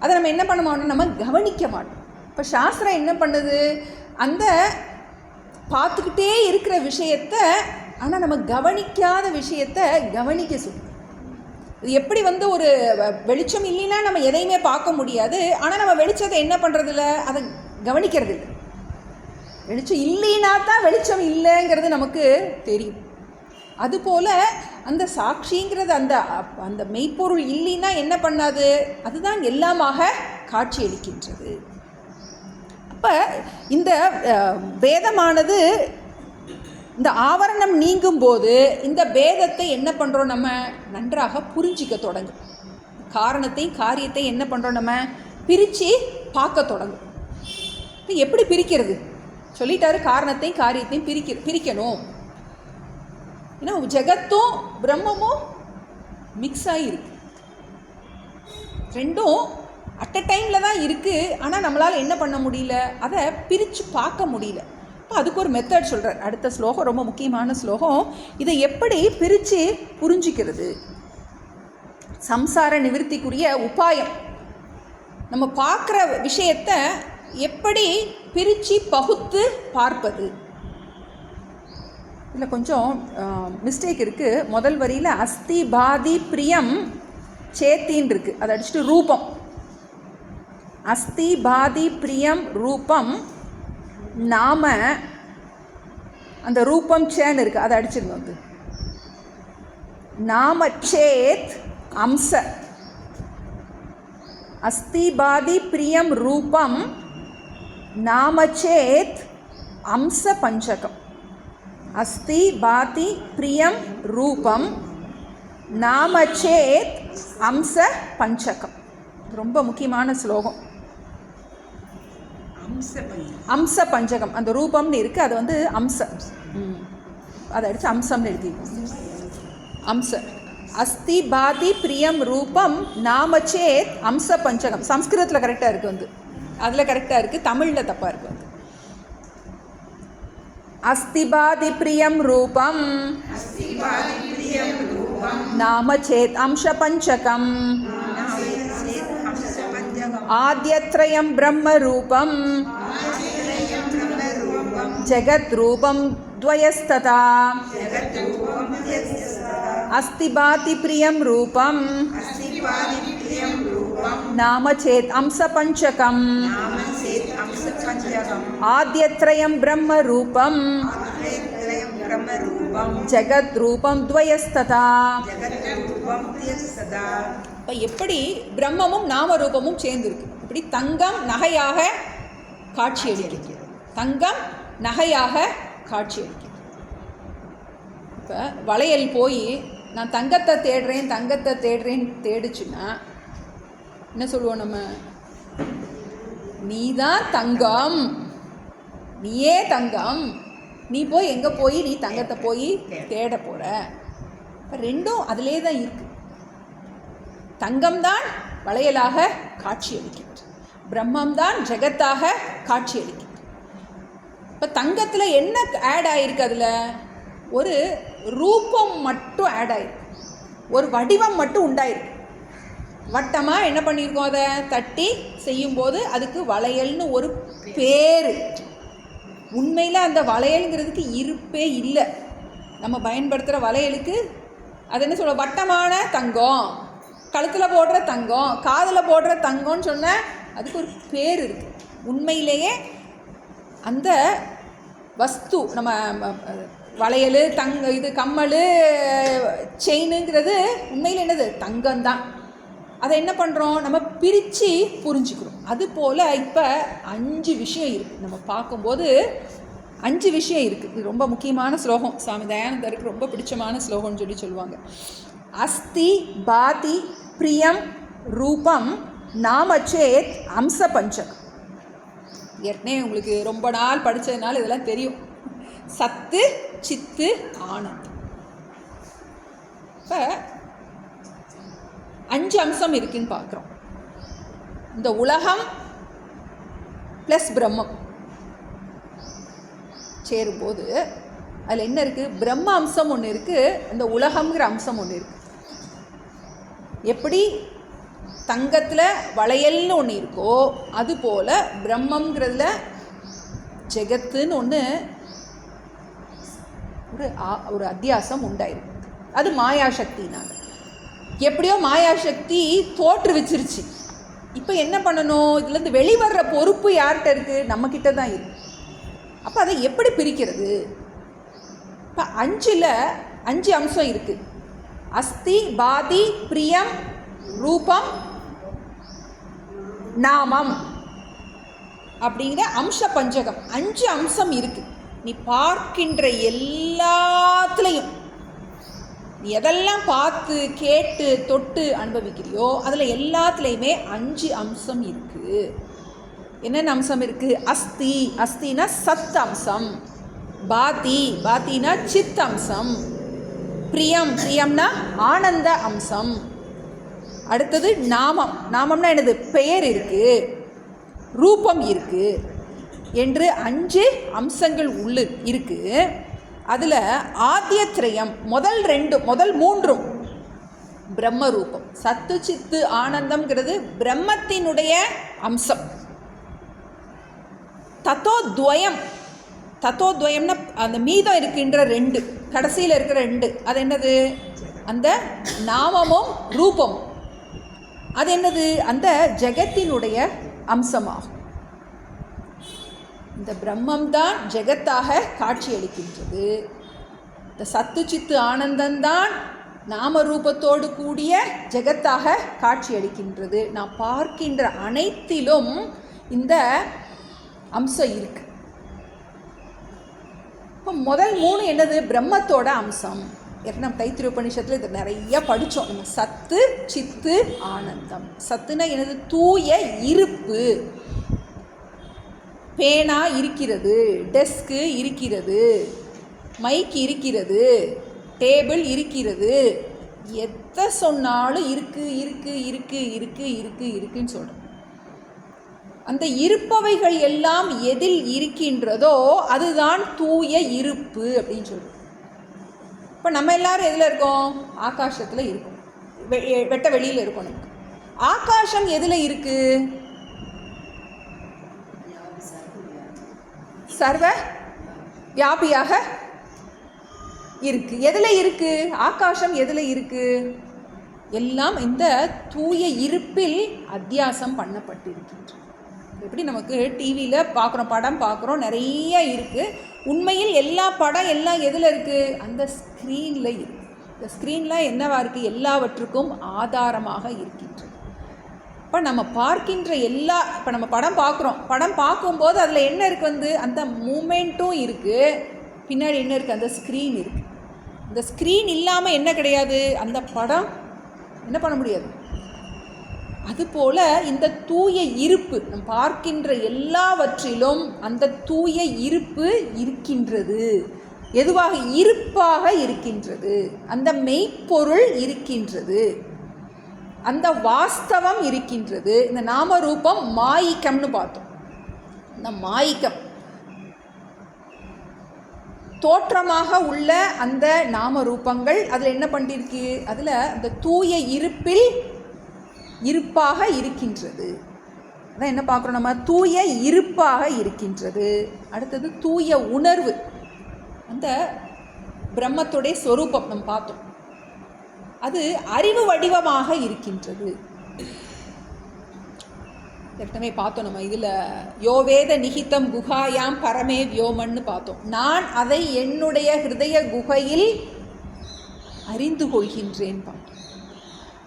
அதை நம்ம என்ன பண்ண மாட்டோம், நம்ம கவனிக்க மாட்டோம். இப்போ சாஸ்திரம் என்ன பண்ணுது, அந்த பார்த்துக்கிட்டே இருக்கிற விஷயத்தை ஆனால் நம்ம கவனிக்காத விஷயத்தை கவனிக்க சொல்லுது. இது எப்படி ஒரு வெளிச்சம் இல்லைன்னா நம்ம எதையுமே பார்க்க முடியாது. ஆனால் நம்ம வெளிச்சத்தை என்ன பண்ணுறதில்ல, அதை கவனிக்கிறது இல்லை. வெளிச்சம் இல்லைன்னா தான் வெளிச்சம் இல்லைங்கிறது நமக்கு தெரியும். அதுபோல் அந்த சாட்சிங்கிறது அந்த அந்த மெய்ப்பொருள் இல்லைன்னா என்ன பண்ணாது, அதுதான் எல்லாமாக காட்சியளிக்கின்றது. அப்போ இந்த பேதமானது இந்த ஆவரணம் நீங்கும்போது இந்த பேதத்தை என்ன பண்ணுறோம், நம்ம நன்றாக புரிஞ்சிக்க தொடங்கும். காரணத்தையும் காரியத்தையும் என்ன பண்ணுறோம், நம்ம பிரித்து பார்க்க தொடங்கும். இப்போ எப்படி பிரிக்கிறது சொல்லிட்டாரு, காரணத்தையும் காரியத்தையும் பிரிக்கணும். ஏன்னா ஜெகத்தும் பிரம்மமும் மிக்ஸ் ஆகிருக்கு, ரெண்டும் அட் அ டைமில் தான் இருக்குது. ஆனால் நம்மளால் என்ன பண்ண முடியல, அதை பிரித்து பார்க்க முடியல. இப்போ அதுக்கு ஒரு மெத்தட் சொல்கிறார். அடுத்த ஸ்லோகம் ரொம்ப முக்கியமான ஸ்லோகம். இதை எப்படி பிரித்து புரிஞ்சிக்கிறது, சம்சார நிவர்த்திக்குரிய உபாயம், நம்ம பார்க்குற விஷயத்தை எப்படி பிரித்து பகுத்து பார்ப்பது. இதில் கொஞ்சம் மிஸ்டேக் இருக்குது. முதல் வரியில் அஸ்தி பாதி பிரியம் சேத்தின்னு இருக்குது, அதை அடிச்சுட்டு ரூபம், அஸ்தி பாதி பிரியம் ரூபம், நாம அந்த ரூபம் சேன்னு இருக்குது, அதை அடிச்சிருந்தோம். நாம சேத் அம்ச, அஸ்தி பாதி பிரியம் ரூபம் நாம சேத் அம்ச பஞ்சகம். அஸ்தி பாதி பிரியம் ரூபம் நாம சேத் அம்ச பஞ்சகம். ரொம்ப முக்கியமான ஸ்லோகம். அம்ச பஞ்சகம், அந்த ரூபம்னு இருக்குது, அது அம்ச, அதை அடித்து அம்சம்னு எழுதிருக்கோம். அம்ச அஸ்தி பாதி பிரியம் ரூபம் நாம சேத் அம்ச பஞ்சகம். சம்ஸ்கிருதத்தில் கரெக்டாக இருக்குது, அதில் கரெக்டாக இருக்குது, தமிழில் தப்பாக இருக்குது. அஸ்தி பாதி பிரியம் ரூபம் நாம சேத் அம்ச பஞ்சகம். ஆத்யத்ரயம் பிரம்ம ரூபம் ஜெகத் ரூபம் த்வயஸ்ததா. அஸ்தி பாதி பிரியம் ரூபம் நாம சேத் அம்ச பஞ்சகம். ஆத்யத்ரயம் பிரம்ம ரூபம் ஜெகத் ரூபம் த்வயஸ்ததா. இப்போ எப்படி பிரம்மமும் நாமரூபமும் சேர்ந்துருக்கு, இப்படி தங்கம் நகையாக காட்சியளிக்கிறது, தங்கம் நகையாக காட்சியளிக்கிறது. இப்போ வளையல் போய் நான் தங்கத்தை தேடுறேன் தங்கத்தை தேடுறேன்னு தேடுச்சுன்னா என்ன சொல்லுவோம் நம்ம, நீதான் தங்கம் நீயே தங்கம், நீ போய் எங்கே போய் நீ தங்கத்தை போய் தேட போகிற? இப்போ ரெண்டும் அதிலே தான் இருக்கு. தங்கம்தான் வளையலாக காட்சியளிக்கின்றது, பிரம்மம்தான் ஜெகத்தாக காட்சியளிக்கின்றது. இப்போ தங்கத்தில் என்ன ஆட் ஆகிருக்கு? அதில் ஒரு ரூபம் மட்டும் ஆட் ஆகிருக்கு, ஒரு வடிவம் மட்டும் உண்டாயிருக்கு. வட்டமாக என்ன பண்ணியிருக்கோம், அதை தட்டி செய்யும்போது அதுக்கு வளையல்னு ஒரு பேர். உண்மையில் அந்த வளையலுங்கிறதுக்கு இருப்பே இல்லை. நம்ம பயன்படுத்துகிற வளையலுக்கு அது என்ன சொல்ல, வட்டமான தங்கம், கழுத்தில் போடுற தங்கம், காதில் போடுற தங்கம்னு சொன்ன அதுக்கு ஒரு பேர் இருக்குது. உண்மையிலேயே அந்த வஸ்து நம்ம வளையல், இது கம்மல், செயினுங்கிறது உண்மையில் என்னது, தங்கம்தான். அதை என்ன பண்ணுறோம், நம்ம பிரித்து புரிஞ்சுக்கிறோம். அதுபோல் இப்போ 5 விஷயம் இருக்குது. நம்ம பார்க்கும்போது 5 விஷயம் இருக்குது. இது ரொம்ப முக்கியமான ஸ்லோகம், சுவாமி தயானந்தருக்கு ரொம்ப பிடிச்சமான ஸ்லோகம்னு சொல்லுவாங்க. அஸ்தி பாதி பிரியம் ரூபம் நாமச்சேத் அம்ச பஞ்சகம். ஏற்கனவே உங்களுக்கு ரொம்ப நாள் படித்ததுனால இதெல்லாம் தெரியும். சத்து சித்து ஆனந்தம். இப்போ 5 அம்சம் இருக்குன்னு பார்க்குறோம். இந்த உலகம் ப்ளஸ் பிரம்மம் சேரும்போது அதில் என்ன இருக்குது, பிரம்ம அம்சம் ஒன்று இருக்குது, இந்த உலகம்ங்கிற அம்சம் ஒன்று இருக்குது. எப்படி தங்கத்தில் வளையல்னு ஒன்று இருக்கோ அதுபோல் பிரம்மங்கிறதுல ஜெகத்துன்னு ஒன்று ஒரு அத்தியாசம் உண்டாயிருக்கு. அது மாயாசக்தினால. எப்படியோ மாயாசக்தி தோற்றுவிச்சிருச்சு. இப்போ என்ன பண்ணணும், இதுலேருந்து வெளிவர்ற பொறுப்பு யார்கிட்ட இருக்குது, நம்மக்கிட்ட தான் இருக்குது. அப்போ அதை எப்படி பிரிக்கிறது? இப்போ 5 அம்சம் இருக்குது. அஸ்தி பாதி பிரியம் ரூபம் நாமம் அப்படிங்கிற அம்ச பஞ்சகம். 5 அம்சம் இருக்குது. நீ பார்க்கின்ற எல்லாத்துலேயும், நீ எதெல்லாம் பார்த்து கேட்டு தொட்டு அனுபவிக்கிறியோ அதில் எல்லாத்துலேயுமே 5 அம்சம் இருக்குது. என்னென்ன அம்சம் இருக்குது? அஸ்தி, அஸ்தினா சத் அம்சம். பாதி, பாத்தினா சித் அம்சம். பிரியம், பிரியம்னா ஆனந்த அம்சம். அடுத்தது நாமம், நாமம்னா என்னது, பெயர் இருக்குது, ரூபம் இருக்குது என்று 5 அம்சங்கள் இருக்குது. அதில் ஆத்யத்ரயம், முதல் 3 பிரம்மரூபம். சத்து சித்து ஆனந்தம்ங்கிறது பிரம்மத்தினுடைய அம்சம். தத்தோத்வயம், தத்தோத்வயம்னா அந்த மீதம் இருக்கின்ற 2, கடைசியில் இருக்கிற 2, அது என்னது, அந்த நாமமும் ரூபமும். அது என்னது, அந்த ஜெகத்தினுடைய அம்சமாகும். இந்த பிரம்மம்தான் ஜெகத்தாக காட்சியளிக்கின்றது. இந்த சத்து சித்து ஆனந்தந்தான் நாம ரூபத்தோடு கூடிய ஜெகத்தாக காட்சியளிக்கின்றது. நாம் பார்க்கின்ற அனைத்திலும் இந்த அம்சம் இருக்கு. இப்போ முதல் 3 என்னது, பிரம்மத்தோட அம்சம். நம்ம தைத்திரிய உபநிஷத்தில் இது நிறைய படித்தோம். நம்ம சத்து சித்து ஆனந்தம். சத்துனா என்னது, தூய இருப்பு. பேனா இருக்கிறது, டெஸ்க்கு இருக்கிறது, மைக் இருக்கிறது, டேபிள் இருக்கிறது, எதை சொன்னாலும் இருக்குன்னு சொல்கிறோம். அந்த இருப்பவைகள் எல்லாம் எதில் இருக்கின்றதோ அதுதான் தூய இருப்பு அப்படின்னு சொல்கிறோம். இப்போ நம்ம எல்லாரும் எதில் இருக்கோம், ஆகாசத்தில் இருக்கோம், வெட்ட வெளியில் இருக்கோம். நமக்கு ஆகாசம் எதில் இருக்குது, சர்வ வியாபியாக இருக்கு. எதில் இருக்கு ஆகாசம், எதில் இருக்கு, எல்லாம் இந்த தூய இருப்பில் அத்தியாசம் பண்ணப்பட்டிருக்கின்றது. எப்படி நமக்கு டிவியில் பார்க்குறோம், படம் பார்க்குறோம், நிறைய இருக்குது. உண்மையில் எல்லா படம் எல்லாம் எதில் இருக்குது, அந்த ஸ்க்ரீனில் இருக்குது. இந்த ஸ்க்ரீனில் என்னவா இருக்குது, எல்லாவற்றுக்கும் ஆதாரமாக இருக்கின்றது. இப்போ நம்ம பார்க்கின்ற இப்போ நம்ம படம் பார்க்குறோம், படம் பார்க்கும்போது அதில் என்ன இருக்குது, அந்த மூமெண்ட்டும் இருக்குது, பின்னாடி என்ன இருக்குது, அந்த ஸ்க்ரீன் இருக்குது. இந்த ஸ்க்ரீன் இல்லாமல் என்ன கிடையாது, அந்த படம் என்ன பண்ண முடியாது, அதுபோல் இந்த தூய இருப்பு நம் பார்க்கின்ற எல்லாவற்றிலும் அந்த தூய இருப்பு இருக்கின்றது. எதுவாக? இருப்பாக இருக்கின்றது. அந்த மெய்ப்பொருள் இருக்கின்றது, அந்த வாஸ்தவம் இருக்கின்றது. இந்த நாம ரூபம் மாயிக்கம்னு பார்த்தோம். இந்த மாயிக்கம் தோற்றமாக உள்ள அந்த நாம ரூபங்கள் அதில் என்ன பண்ணிருக்கு? அதில் அந்த தூய இருப்பில் இருப்பாக இருக்கின்றது. அதான் என்ன பார்க்குறோம் நம்ம? தூய இருப்பாக இருக்கின்றது. அடுத்தது தூய உணர்வு, அந்த பிரம்மத்துடைய சொரூபம் நம்ம பார்த்தோம். அது அறிவு வடிவமாக இருக்கின்றது. ஏற்கனவே பார்த்தோம் நம்ம இதில் யோவேத நிகிதம் குஹாயாம் பரமே வியோமன்னு பார்த்தோம். நான் அதை என்னுடைய ஹிருதய குகையில் அறிந்து கொள்கின்றேன் பார்த்தோம்.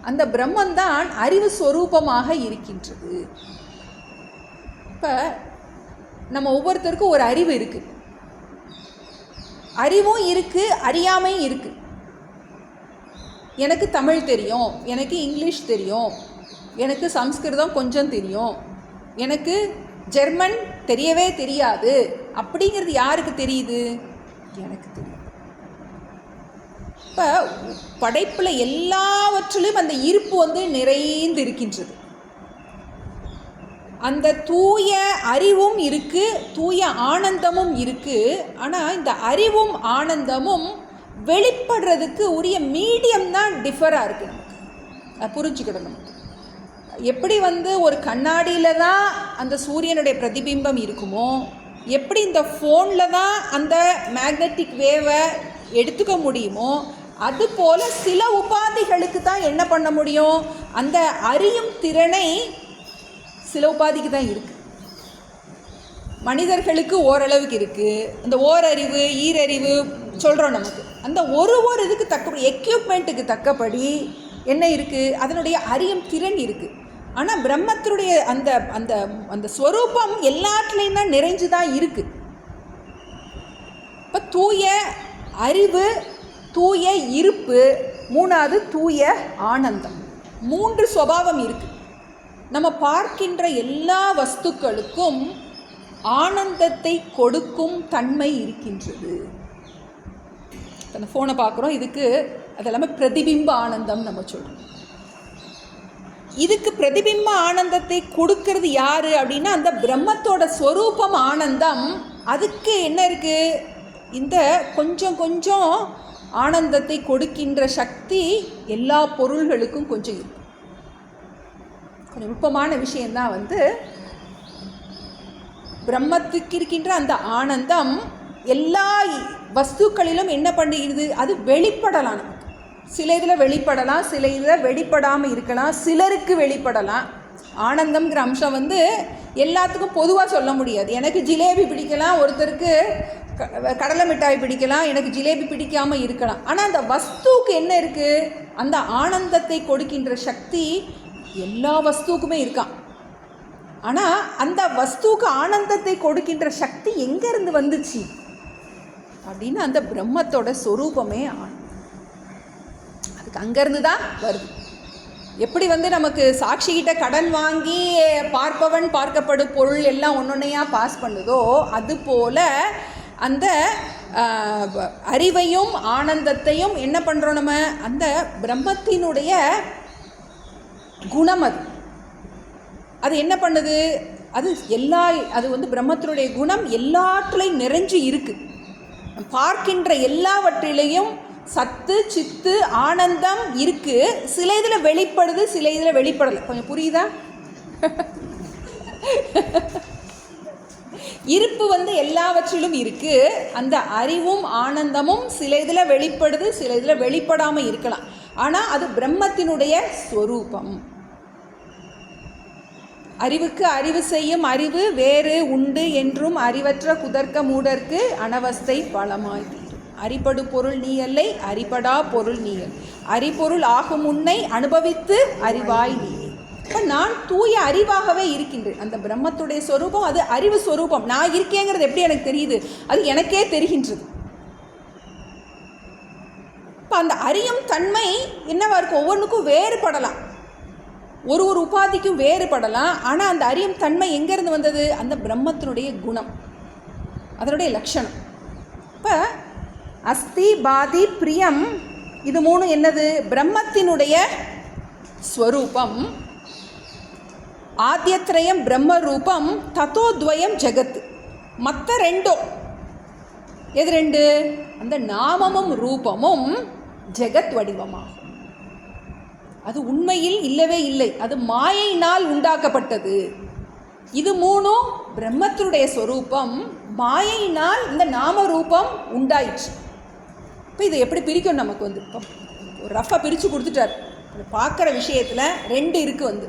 அந்த பிரம்மந்தான் அறிவு ஸ்வரூபமாக இருக்கின்றது. இப்போ நம்ம ஒவ்வொருத்தருக்கும் ஒரு அறிவு இருக்குது, அறிவும் இருக்குது, அறியாமையும் இருக்குது. எனக்கு தமிழ் தெரியும், எனக்கு இங்கிலீஷ் தெரியும், எனக்கு சம்ஸ்கிருதம் கொஞ்சம் தெரியும், எனக்கு ஜெர்மன் தெரியவே தெரியாது. அப்படிங்கிறது யாருக்கு தெரியுது? எனக்கு தெரியும். இப்போ படைப்பில் எல்லாவற்றிலும் அந்த இருப்பு நிறைந்து இருக்கின்றது. அந்த தூய அறிவும் இருக்குது, தூய ஆனந்தமும் இருக்குது. ஆனால் இந்த அறிவும் ஆனந்தமும் வெளிப்படுறதுக்கு உரிய மீடியம் தான் டிஃபராக இருக்குது. நமக்கு அதை புரிஞ்சுக்கிடணும். நமக்கு எப்படி ஒரு கண்ணாடியில் தான் அந்த சூரியனுடைய பிரதிபிம்பம் இருக்குமோ, எப்படி இந்த ஃபோனில் தான் அந்த மேக்னெட்டிக் வேவை எடுத்துக்க முடியுமோ, அதுபோல் சில உபாதிகளுக்கு தான் என்ன பண்ண முடியும்? அந்த அறியும் திறனை சில உபாதிக்கு தான் இருக்குது. மனிதர்களுக்கு ஓரளவுக்கு இருக்குது. அந்த ஓரறிவு ஈரறிவு சொல்கிறோம். நமக்கு அந்த ஒரு இதுக்கு தக்கபடி, எக்யூப்மெண்ட்டுக்கு தக்கபடி என்ன இருக்குது? அதனுடைய அறியும் திறன் இருக்குது. ஆனால் பிரம்மத்தினுடைய அந்த அந்த அந்த ஸ்வரூபம் எல்லாத்துலேயும் தான் நிறைஞ்சு தான் இருக்குது. இப்போ தூய அறிவு, தூய இருப்பு, மூணாவது தூய ஆனந்தம். 3 சுபாவம் இருக்குது. நம்ம பார்க்கின்ற எல்லா வஸ்துக்களுக்கும் ஆனந்தத்தை கொடுக்கும் தன்மை இருக்கின்றது. அந்த ஃபோனை பார்க்குறோம், இதுக்கு அதெல்லாமே பிரதிபிம்ப ஆனந்தம் நம்ம சொல்கிறோம். இதுக்கு பிரதிபிம்ப ஆனந்தத்தை கொடுக்கறது யார் அப்படின்னா அந்த பிரம்மத்தோட ஸ்வரூபம் ஆனந்தம். அதுக்கு என்ன இருக்குது? இந்த கொஞ்சம் கொஞ்சம் ஆனந்தத்தை கொடுக்கின்ற சக்தி எல்லா பொருள்களுக்கும் கொஞ்சம் இருக்கு. கொஞ்சம் நுட்பமான விஷயந்தான் பிரம்மத்துக்கு இருக்கின்ற அந்த ஆனந்தம் எல்லா வஸ்துக்களிலும் என்ன பண்ணுகிறது? அது வெளிப்படலாம். நமக்கு சில இதில் வெளிப்படலாம், சில இதில் வெளிப்படாமல் இருக்கலாம், சிலருக்கு வெளிப்படலாம். ஆனந்தம்ங்கிற அம்சம் எல்லாத்துக்கும் பொதுவாக சொல்ல முடியாது. எனக்கு ஜிலேபி பிடிக்கலாம், ஒருத்தருக்கு கடலை மிட்டாய் பிடிக்கலாம், எனக்கு ஜிலேபி பிடிக்காமல் இருக்கலாம். ஆனால் அந்த வஸ்துவுக்கு என்ன இருக்குது? அந்த ஆனந்தத்தை கொடுக்கின்ற சக்தி எல்லா வஸ்துவுக்குமே இருக்கான். ஆனால் அந்த வஸ்துவுக்கு ஆனந்தத்தை கொடுக்கின்ற சக்தி எங்கேருந்து வந்துச்சு அப்படின்னு அந்த பிரம்மத்தோட சொரூபமே ஆனந்தம். அதுக்கு அங்கேருந்து தான் வருது. எப்படி நமக்கு சாட்சிகிட்ட கடன் வாங்கி பார்ப்பவன் பார்க்கப்படும் பொருள் எல்லாம் ஒன்னொன்னையாக பாஸ் பண்ணுதோ, அதுபோல் அந்த அறிவையும் ஆனந்தத்தையும் என்ன பண்ணுறோம்? நம்ம அந்த பிரம்மத்தினுடைய குணம் அது என்ன பண்ணுது? அது பிரம்மத்தினுடைய குணம் எல்லாத்துலேயும் நிறைஞ்சு இருக்குது. பார்க்கின்ற எல்லாவற்றிலையும் சத்து சித்து ஆனந்தம் இருக்குது. சில இதில் வெளிப்படுது, சில இதில் வெளிப்படலை. கொஞ்சம் புரியுதா? இருப்பு எல்லாவற்றிலும் இருக்குது. அந்த அறிவும் ஆனந்தமும் சில இதில் வெளிப்படுது, சில இதில் வெளிப்படாமல் இருக்கலாம். ஆனால் அது பிரம்மத்தினுடைய ஸ்வரூபம். அறிவுக்கு அறிவு செய்யும் அறிவு வேறு உண்டு என்றும் அறிவற்ற குதர்க்க மூடர்க்கு அனவஸ்தை பலமாய் தீரும். அறிபடு பொருள் நீ அல்லை, அறிபடா பொருள் நீ அல்லை, அறிபொருள் ஆகும் உன்னை அனுபவித்து அறிவாய் நீ. இப்போ நான் தூய அறிவாகவே இருக்கின்றேன். அந்த பிரம்மத்துடைய ஸ்வரூபம் அது அறிவு ஸ்வரூபம். நான் இருக்கேங்கிறது எப்படி எனக்கு தெரியுது? அது எனக்கே தெரிகின்றது. இப்போ அந்த அறியும் தன்மை என்னவா இருக்கும்? ஒவ்வொன்றுக்கும் வேறுபடலாம். ஒரு ஒரு உபாதிக்கும் வேறுபடலாம். ஆனால் அந்த அறியும் தன்மை எங்கேருந்து வந்தது? அந்த பிரம்மத்தினுடைய குணம், அதனுடைய லட்சணம். இப்போ அஸ்தி, பாதி, பிரியம், இது மூணு என்னது? பிரம்மத்தினுடைய ஸ்வரூபம். ஆத்யத்ரயம் பிரம்ம ரூபம், தத்தோத்வயம் ஜெகத். மற்ற ரெண்டும் எது ரெண்டு? அந்த நாமமும் ரூபமும் ஜெகத் வடிவமாகும். அது உண்மையில் இல்லவே இல்லை, அது மாயையினால் உண்டாக்கப்பட்டது. இது மூணும் பிரம்மத்தினுடைய ஸ்வரூபம், மாயையினால் இந்த நாம ரூபம் உண்டாயிடுச்சு. இப்போ இதை எப்படி பிரிக்கும்? நமக்கு இப்போ ஒரு ரஃபாக பிரித்து கொடுத்துட்டார். பார்க்குற விஷயத்தில் ரெண்டு இருக்குது.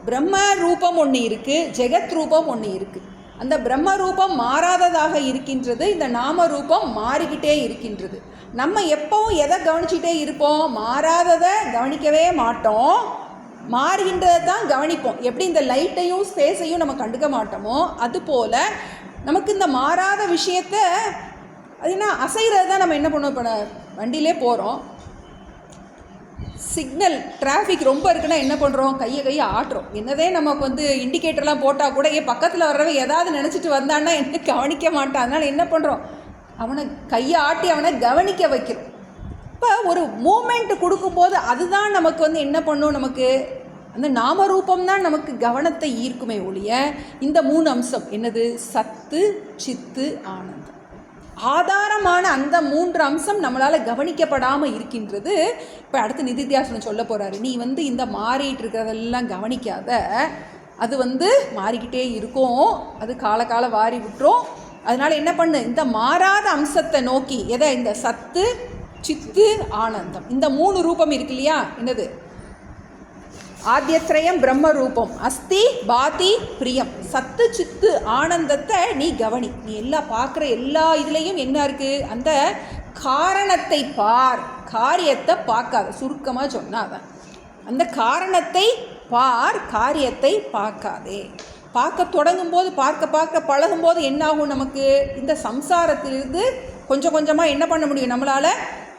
பிரம்ம ரூபம் ஒன்று இருக்குது, ஜெகத் ரூபம் ஒன்று இருக்குது. அந்த பிரம்ம ரூபம் மாறாததாக இருக்கின்றது, இந்த நாம ரூபம் மாறிக்கிட்டே இருக்கின்றது. நம்ம எப்பவும் எதை கவனிச்சிட்டே இருப்போம்? மாறாததை கவனிக்கவே மாட்டோம், மாறுகின்றதை தான் கவனிப்போம். எப்படி இந்த லைட்டையும் ஸ்பேஸையும் நம்ம கண்டுக்க மாட்டோமோ, அதுபோல் நமக்கு இந்த மாறாத விஷயத்தை அது என்ன அசைகிறது தான் நம்ம என்ன பண்ணுவோம். இப்போ வண்டியிலே போகிறோம், சிக்னல் டிராஃபிக் ரொம்ப இருக்குன்னா என்ன பண்ணுறோம்? கையை ஆட்டுறோம். என்னதே நமக்கு இண்டிகேட்டர்லாம் போட்டால் கூட பக்கத்தில் வர்றவன் ஏதாவது நினச்சிட்டு வந்தான்னா என்ன கவனிக்க மாட்டான். அதனால் என்ன பண்ணுறோம்? அவனை கையை ஆட்டி அவனை கவனிக்க வைக்கிறோம். இப்போ ஒரு மூமெண்ட் கொடுக்கும்போது அதுதான் நமக்கு என்ன பண்ணும்? நமக்கு அந்த நாமரூபம் தான் நமக்கு கவனத்தை ஈர்க்குமே ஒழிய இந்த மூணு அம்சம் என்னது? சத்து, சித்து, ஆனந்தம். ஆதாரமான அந்த மூன்று அம்சம் நம்மளால் கவனிக்கப்படாமல் இருக்கின்றது. இப்போ அடுத்து நிதித்தியாசனம் சொல்ல போகிறாரு. நீ இந்த மாறிட்டு இருக்கிறதெல்லாம் கவனிக்காத, அது மாறிக்கிட்டே இருக்கும், அது கால வாரி விட்டுரும். அதனால் என்ன பண்ணு? இந்த மாறாத அம்சத்தை நோக்கி, எதை? இந்த சத்து, சித்து, ஆனந்தம், இந்த மூணு ரூபம் இருக்கு இல்லையா? என்னது? ஆத்யத்ரயம் பிரம்ம ரூபம், அஸ்தி, பாதி, பிரியம். சத்து, சித்து, ஆனந்தத்தை நீ கவனி. நீ எல்லாம் பார்க்குற எல்லா இதுலேயும் என்ன இருக்குது? அந்த காரணத்தை பார், காரியத்தை பார்க்காத. சுருக்கமாக சொன்னாதான் அந்த காரணத்தை பார், காரியத்தை பார்க்காதே. பார்க்க தொடங்கும் போது, பார்க்க பழகும்போது என்னாகும்? நமக்கு இந்த சம்சாரத்திலிருந்து கொஞ்சம் கொஞ்சமாக என்ன பண்ண முடியும்? நம்மளால்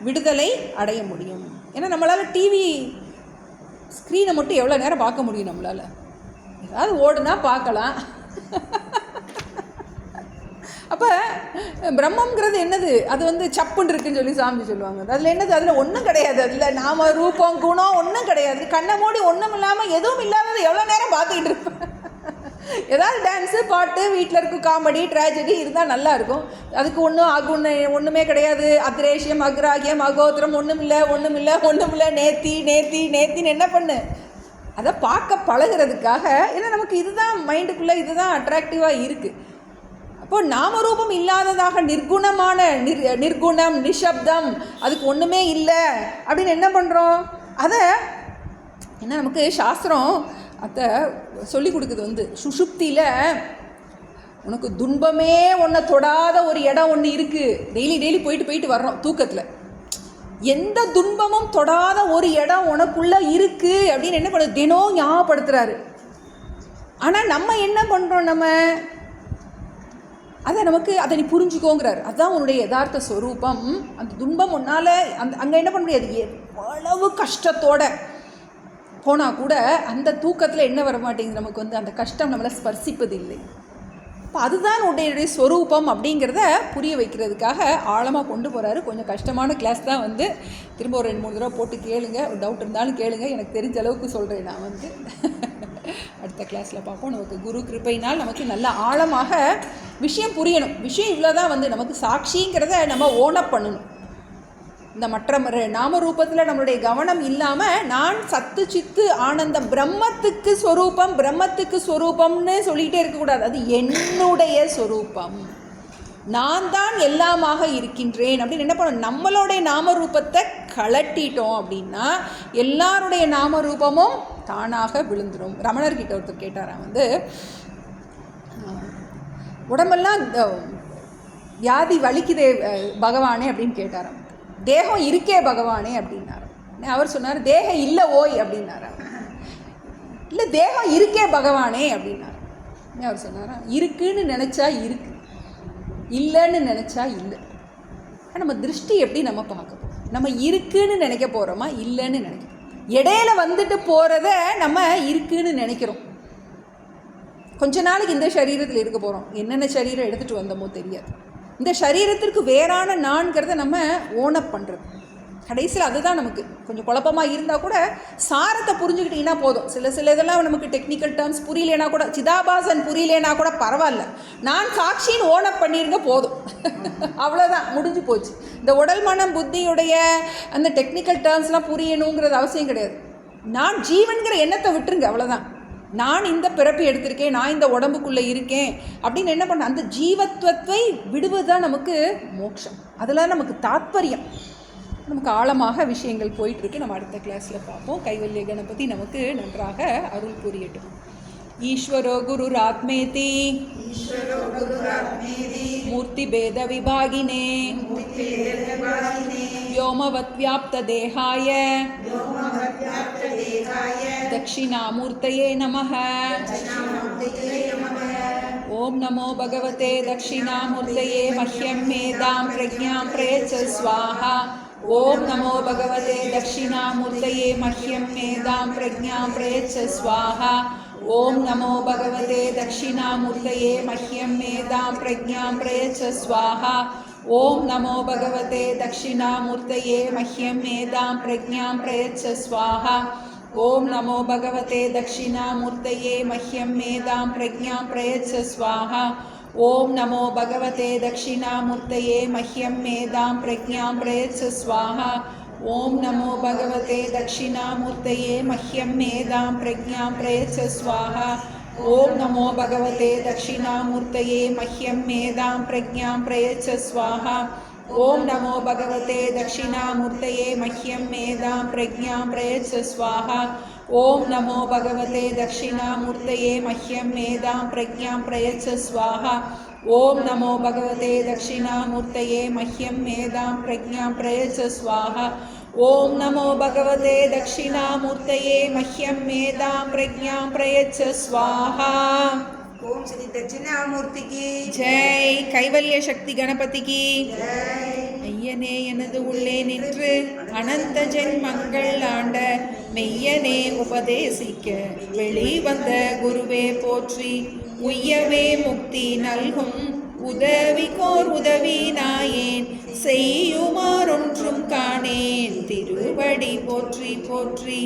விடுதலை அடைய முடியும். ஏன்னா நம்மளால் டிவி ஸ்க்ரீனை மட்டும் எவ்வளோ நேரம் பார்க்க முடியும்? நம்மளால் ஏதாவது ஓடுனா பார்க்கலாம். அப்போ பிரம்மங்கிறது என்னது? அது சப்புன்னு இருக்குன்னு சொல்லி சாமி சொல்லுவாங்க. அதில் என்னது? அதில் ஒன்றும் கிடையாது. அதில் நாம ரூபம், குணம் ஒன்றும் கிடையாது. கண்ணை மூடி ஒன்றும் இல்லாமல் எதுவும் இல்லாதது எவ்வளோ நேரம் பார்த்துக்கிட்டு இருப்பேன். ஏதாவது டான்ஸு, பாட்டு, வீட்டில் இருக்கும் காமெடி, ட்ராஜடி இருந்தால் நல்லா இருக்கும். அதுக்கு ஒன்றுமே கிடையாது. அக்ரேஷியம், அக்ராகியம், அகோத்திரம் ஒன்றும் இல்லை. நேத்தின்னு என்ன பண்ணு? அதை பார்க்க பழகிறதுக்காக. ஏன்னா நமக்கு இதுதான் மைண்டுக்குள்ளே இதுதான் அட்ராக்டிவாக இருக்குது. அப்போது நாமரூபம் இல்லாததாக நிர்குணமான நிர்குணம், நிஷப்தம், அதுக்கு ஒன்றுமே இல்லை அப்படின்னு என்ன பண்ணுறோம்? அதை என்ன நமக்கு சாஸ்திரம் அதை சொல்லி கொடுக்குது. சுஷுப்தியில் உனக்கு துன்பமே ஒன்றை தொடாத ஒரு இடம் ஒன்று இருக்குது. டெய்லி போயிட்டு வர்றோம் தூக்கத்தில். எந்த துன்பமும் தொடாத ஒரு இடம் உனக்குள்ளே இருக்குது அப்படின்னு என்ன பண்ணுறது? தினம் ஞாபகப்படுத்துகிறாரு. ஆனால் நம்ம என்ன பண்ணுறோம்? நம்ம அதை நீ புரிஞ்சுக்கோங்கிறார். அதுதான் உன்னுடைய யதார்த்த ஸ்வரூபம். அந்த துன்பம் உன்னால் அங்கே என்ன பண்ண முடியாது. எவ்வளவு கஷ்டத்தோட போனால் கூட அந்த தூக்கத்தில் என்ன வர மாட்டேங்குது? நமக்கு அந்த கஷ்டம் நம்மளை ஸ்பர்சிப்பது இல்லை. இப்போ அதுதான் உன்னுடைய ஸ்வரூபம் அப்படிங்கிறத புரிய வைக்கிறதுக்காக ஆழமாக கொண்டு போகிறாரு. கொஞ்சம் கஷ்டமான கிளாஸ் தான். திரும்ப ஒரு 2-3 தடவை போட்டு கேளுங்க. ஒரு டவுட் இருந்தாலும் கேளுங்க. எனக்கு தெரிஞ்ச அளவுக்கு சொல்கிறேன் நான். அடுத்த கிளாஸில் பார்ப்போம். நமக்கு குரு கிருபையினால் நமக்கு நல்ல ஆழமாக விஷயம் புரியணும். விஷயம் இவ்வளோ தான். நமக்கு சாட்சிங்கிறத நம்ம ஓனப் பண்ணணும். இந்த மற்ற நாமரூபத்தில் நம்மளுடைய கவனம் இல்லாமல் நான் சத்து, சித்து, ஆனந்தம், பிரம்மத்துக்கு ஸ்வரூபம்னு சொல்லிகிட்டே இருக்கக்கூடாது. அது என்னுடைய ஸ்வரூபம், நான் தான் எல்லாமாக இருக்கின்றேன் அப்படின்னு என்ன பண்ணணும்? நம்மளுடைய நாமரூபத்தை கலட்டிட்டோம் அப்படின்னா எல்லாருடைய நாமரூபமும் தானாக விழுந்துடும். ரமணர்கிட்ட ஒருத்தர் கேட்டாராம், உடம்பெல்லாம் வியாதி வலிக்குதே பகவானே அப்படின்னு கேட்டாராம். தேகம் இருக்கே பகவானே அப்படின்னாரு. அவர் சொன்னார், தேகம் இல்லை ஓய் அப்படின்னாரு. இல்லை தேகம் இருக்கே பகவானே அப்படின்னாரு. அவர் சொன்னாரா, இருக்குன்னு நினச்சா இருக்கு, இல்லைன்னு நினச்சா இல்லை. நம்ம திருஷ்டி எப்படி நம்ம பார்க்க போகிறோம்? நம்ம இருக்குன்னு நினைக்க போகிறோமா, இல்லைன்னு நினைக்க? இடையில வந்துட்டு போகிறத நம்ம இருக்குன்னு நினைக்கிறோம். கொஞ்ச நாளைக்கு இந்த சரீரத்தில் இருக்க போகிறோம், என்னென்ன சரீரம் எடுத்துகிட்டு வந்தோமோ தெரியாது. இந்த சரீரத்திற்கு வேறான நான்கிறத நம்ம ஓனப் பண்ணுறது. கடைசியில் அதுதான் நமக்கு கொஞ்சம் குழப்பமாக இருந்தால் கூட சாரத்தை புரிஞ்சுக்கிட்டிங்கன்னா போதும். சில இதெல்லாம் நமக்கு டெக்னிக்கல் டேர்ம்ஸ் புரியலேனா கூட, சிதாபாசன் புரியலேனா கூட பரவாயில்ல, நான் சாட்சின்னு ஓனப் பண்ணிருங்க போதும். அவ்வளோதான், முடிஞ்சு போச்சு. இந்த உடல் மனம் புத்தியுடைய அந்த டெக்னிக்கல் டேர்ம்ஸ்லாம் புரியணுங்கிறது அவசியம் கிடையாது. நான் ஜீவன்கிற எண்ணத்தை விட்டுருங்க, அவ்வளோதான். நான் இந்த பிறப்பு எடுத்திருக்கேன், நான் இந்த உடம்புக்குள்ளே இருக்கேன் அப்படின்னு என்ன பண்ண, அந்த ஜீவத்துவத்தை விடுவது தான் நமக்கு மோட்சம். அதில் நமக்கு தாத்பரியம். நமக்கு ஆழமாக விஷயங்கள் போயிட்டுருக்கு. நம்ம அடுத்த கிளாஸில் பார்ப்போம். கைவல்ய கணபதி நமக்கு நன்றாக அருள் புரியட்டும். ஈஸ்வரோ குருராத்மேதி மூர்த்தி பேத விபாகினே व्योमवत् व्याप्त देहाय दक्षिणामूर्तये नमः। ओम नमो भगवते दक्षिणामूर्तये मह्यं मेधां प्रज्ञां प्रयच्छ स्वाहा। ओम नमो भगवते दक्षिणामूर्तये मह्यं मेधां प्रज्ञां प्रयच्छ स्वाहा। ओम नमो भगवते दक्षिणामूर्तये मह्यं मेधां प्रज्ञां प्रयच्छ स्वाहा। ओम नमो भगवते दक्षिणामूर्तये मह्यं मेधां प्रज्ञां प्रयच्छ स्वाहा। ओम नमो भगवते दक्षिणामूर्तये मह्यं मेधां प्रज्ञां प्रयच्छ स्वाहा। ओम नमो भगवते दक्षिणामूर्तये मह्यं मेधां प्रज्ञां प्रयच्छ स्वाहा। ओम नमो भगवते दक्षिणामूर्तये मह्यं मेधां प्रज्ञां प्रयच्छ स्वाहा। ओम नमो भगवते दक्षिणामूर्तये मह्यं मेधां प्रज्ञां प्रयच्छ स्वाहा। ओम नमो भगवते दक्षिणामूर्तये मह्यं मेधां प्रज्ञां प्रयच्छ स्वाहा। ओम नमो भगवते दक्षिणामूर्तये मह्यं मेधां प्रज्ञां प्रयच्छ स्वाहा। ओम नमो भगवते दक्षिणामूर्तये मह्यं मेधां प्रज्ञां प्रयच्छ स्वाहा। ओम नमो भगवते दक्षिणामूर्तये मह्यं मेधां प्रज्ञां प्रयच्छ स्वाहा। ओम श्री दक्षिणामूर्ति की जय। கைவல்ய சக்தி கணபதிக்கு ஐயனே எனது உள்ளே நின்று அனந்த ஜென்மங்கள் ஆண்ட மெய்யனே உபதேசிக்க வெளிவந்த குருவே போற்றி. உய்யவே முக்தி நல்கும் உதவிக்கோர் உதவி நாயேன் செய்யுமாறொன்றும் காணேன் திருவடி போற்றி போற்றி.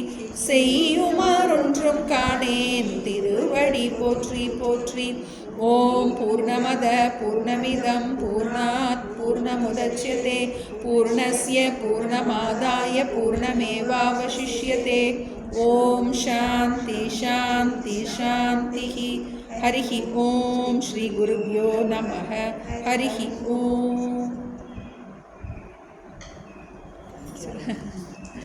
செய்யுமாறொன்றும் காணேன் திருவடி போற்றி போற்றி. ஓம் பூர்ணமத பூர்ணமிதம் பூர்ணாத் பூர்ணமுதச்யதே பூர்ணஸ்ய பூர்ணமாதாய பூர்ணமேவாவசிஷ்யதே. ஓம் சாந்தி சாந்தி சாந்தி. हरिः ओम श्री गुरुभ्यो नमः. हरिः ओम.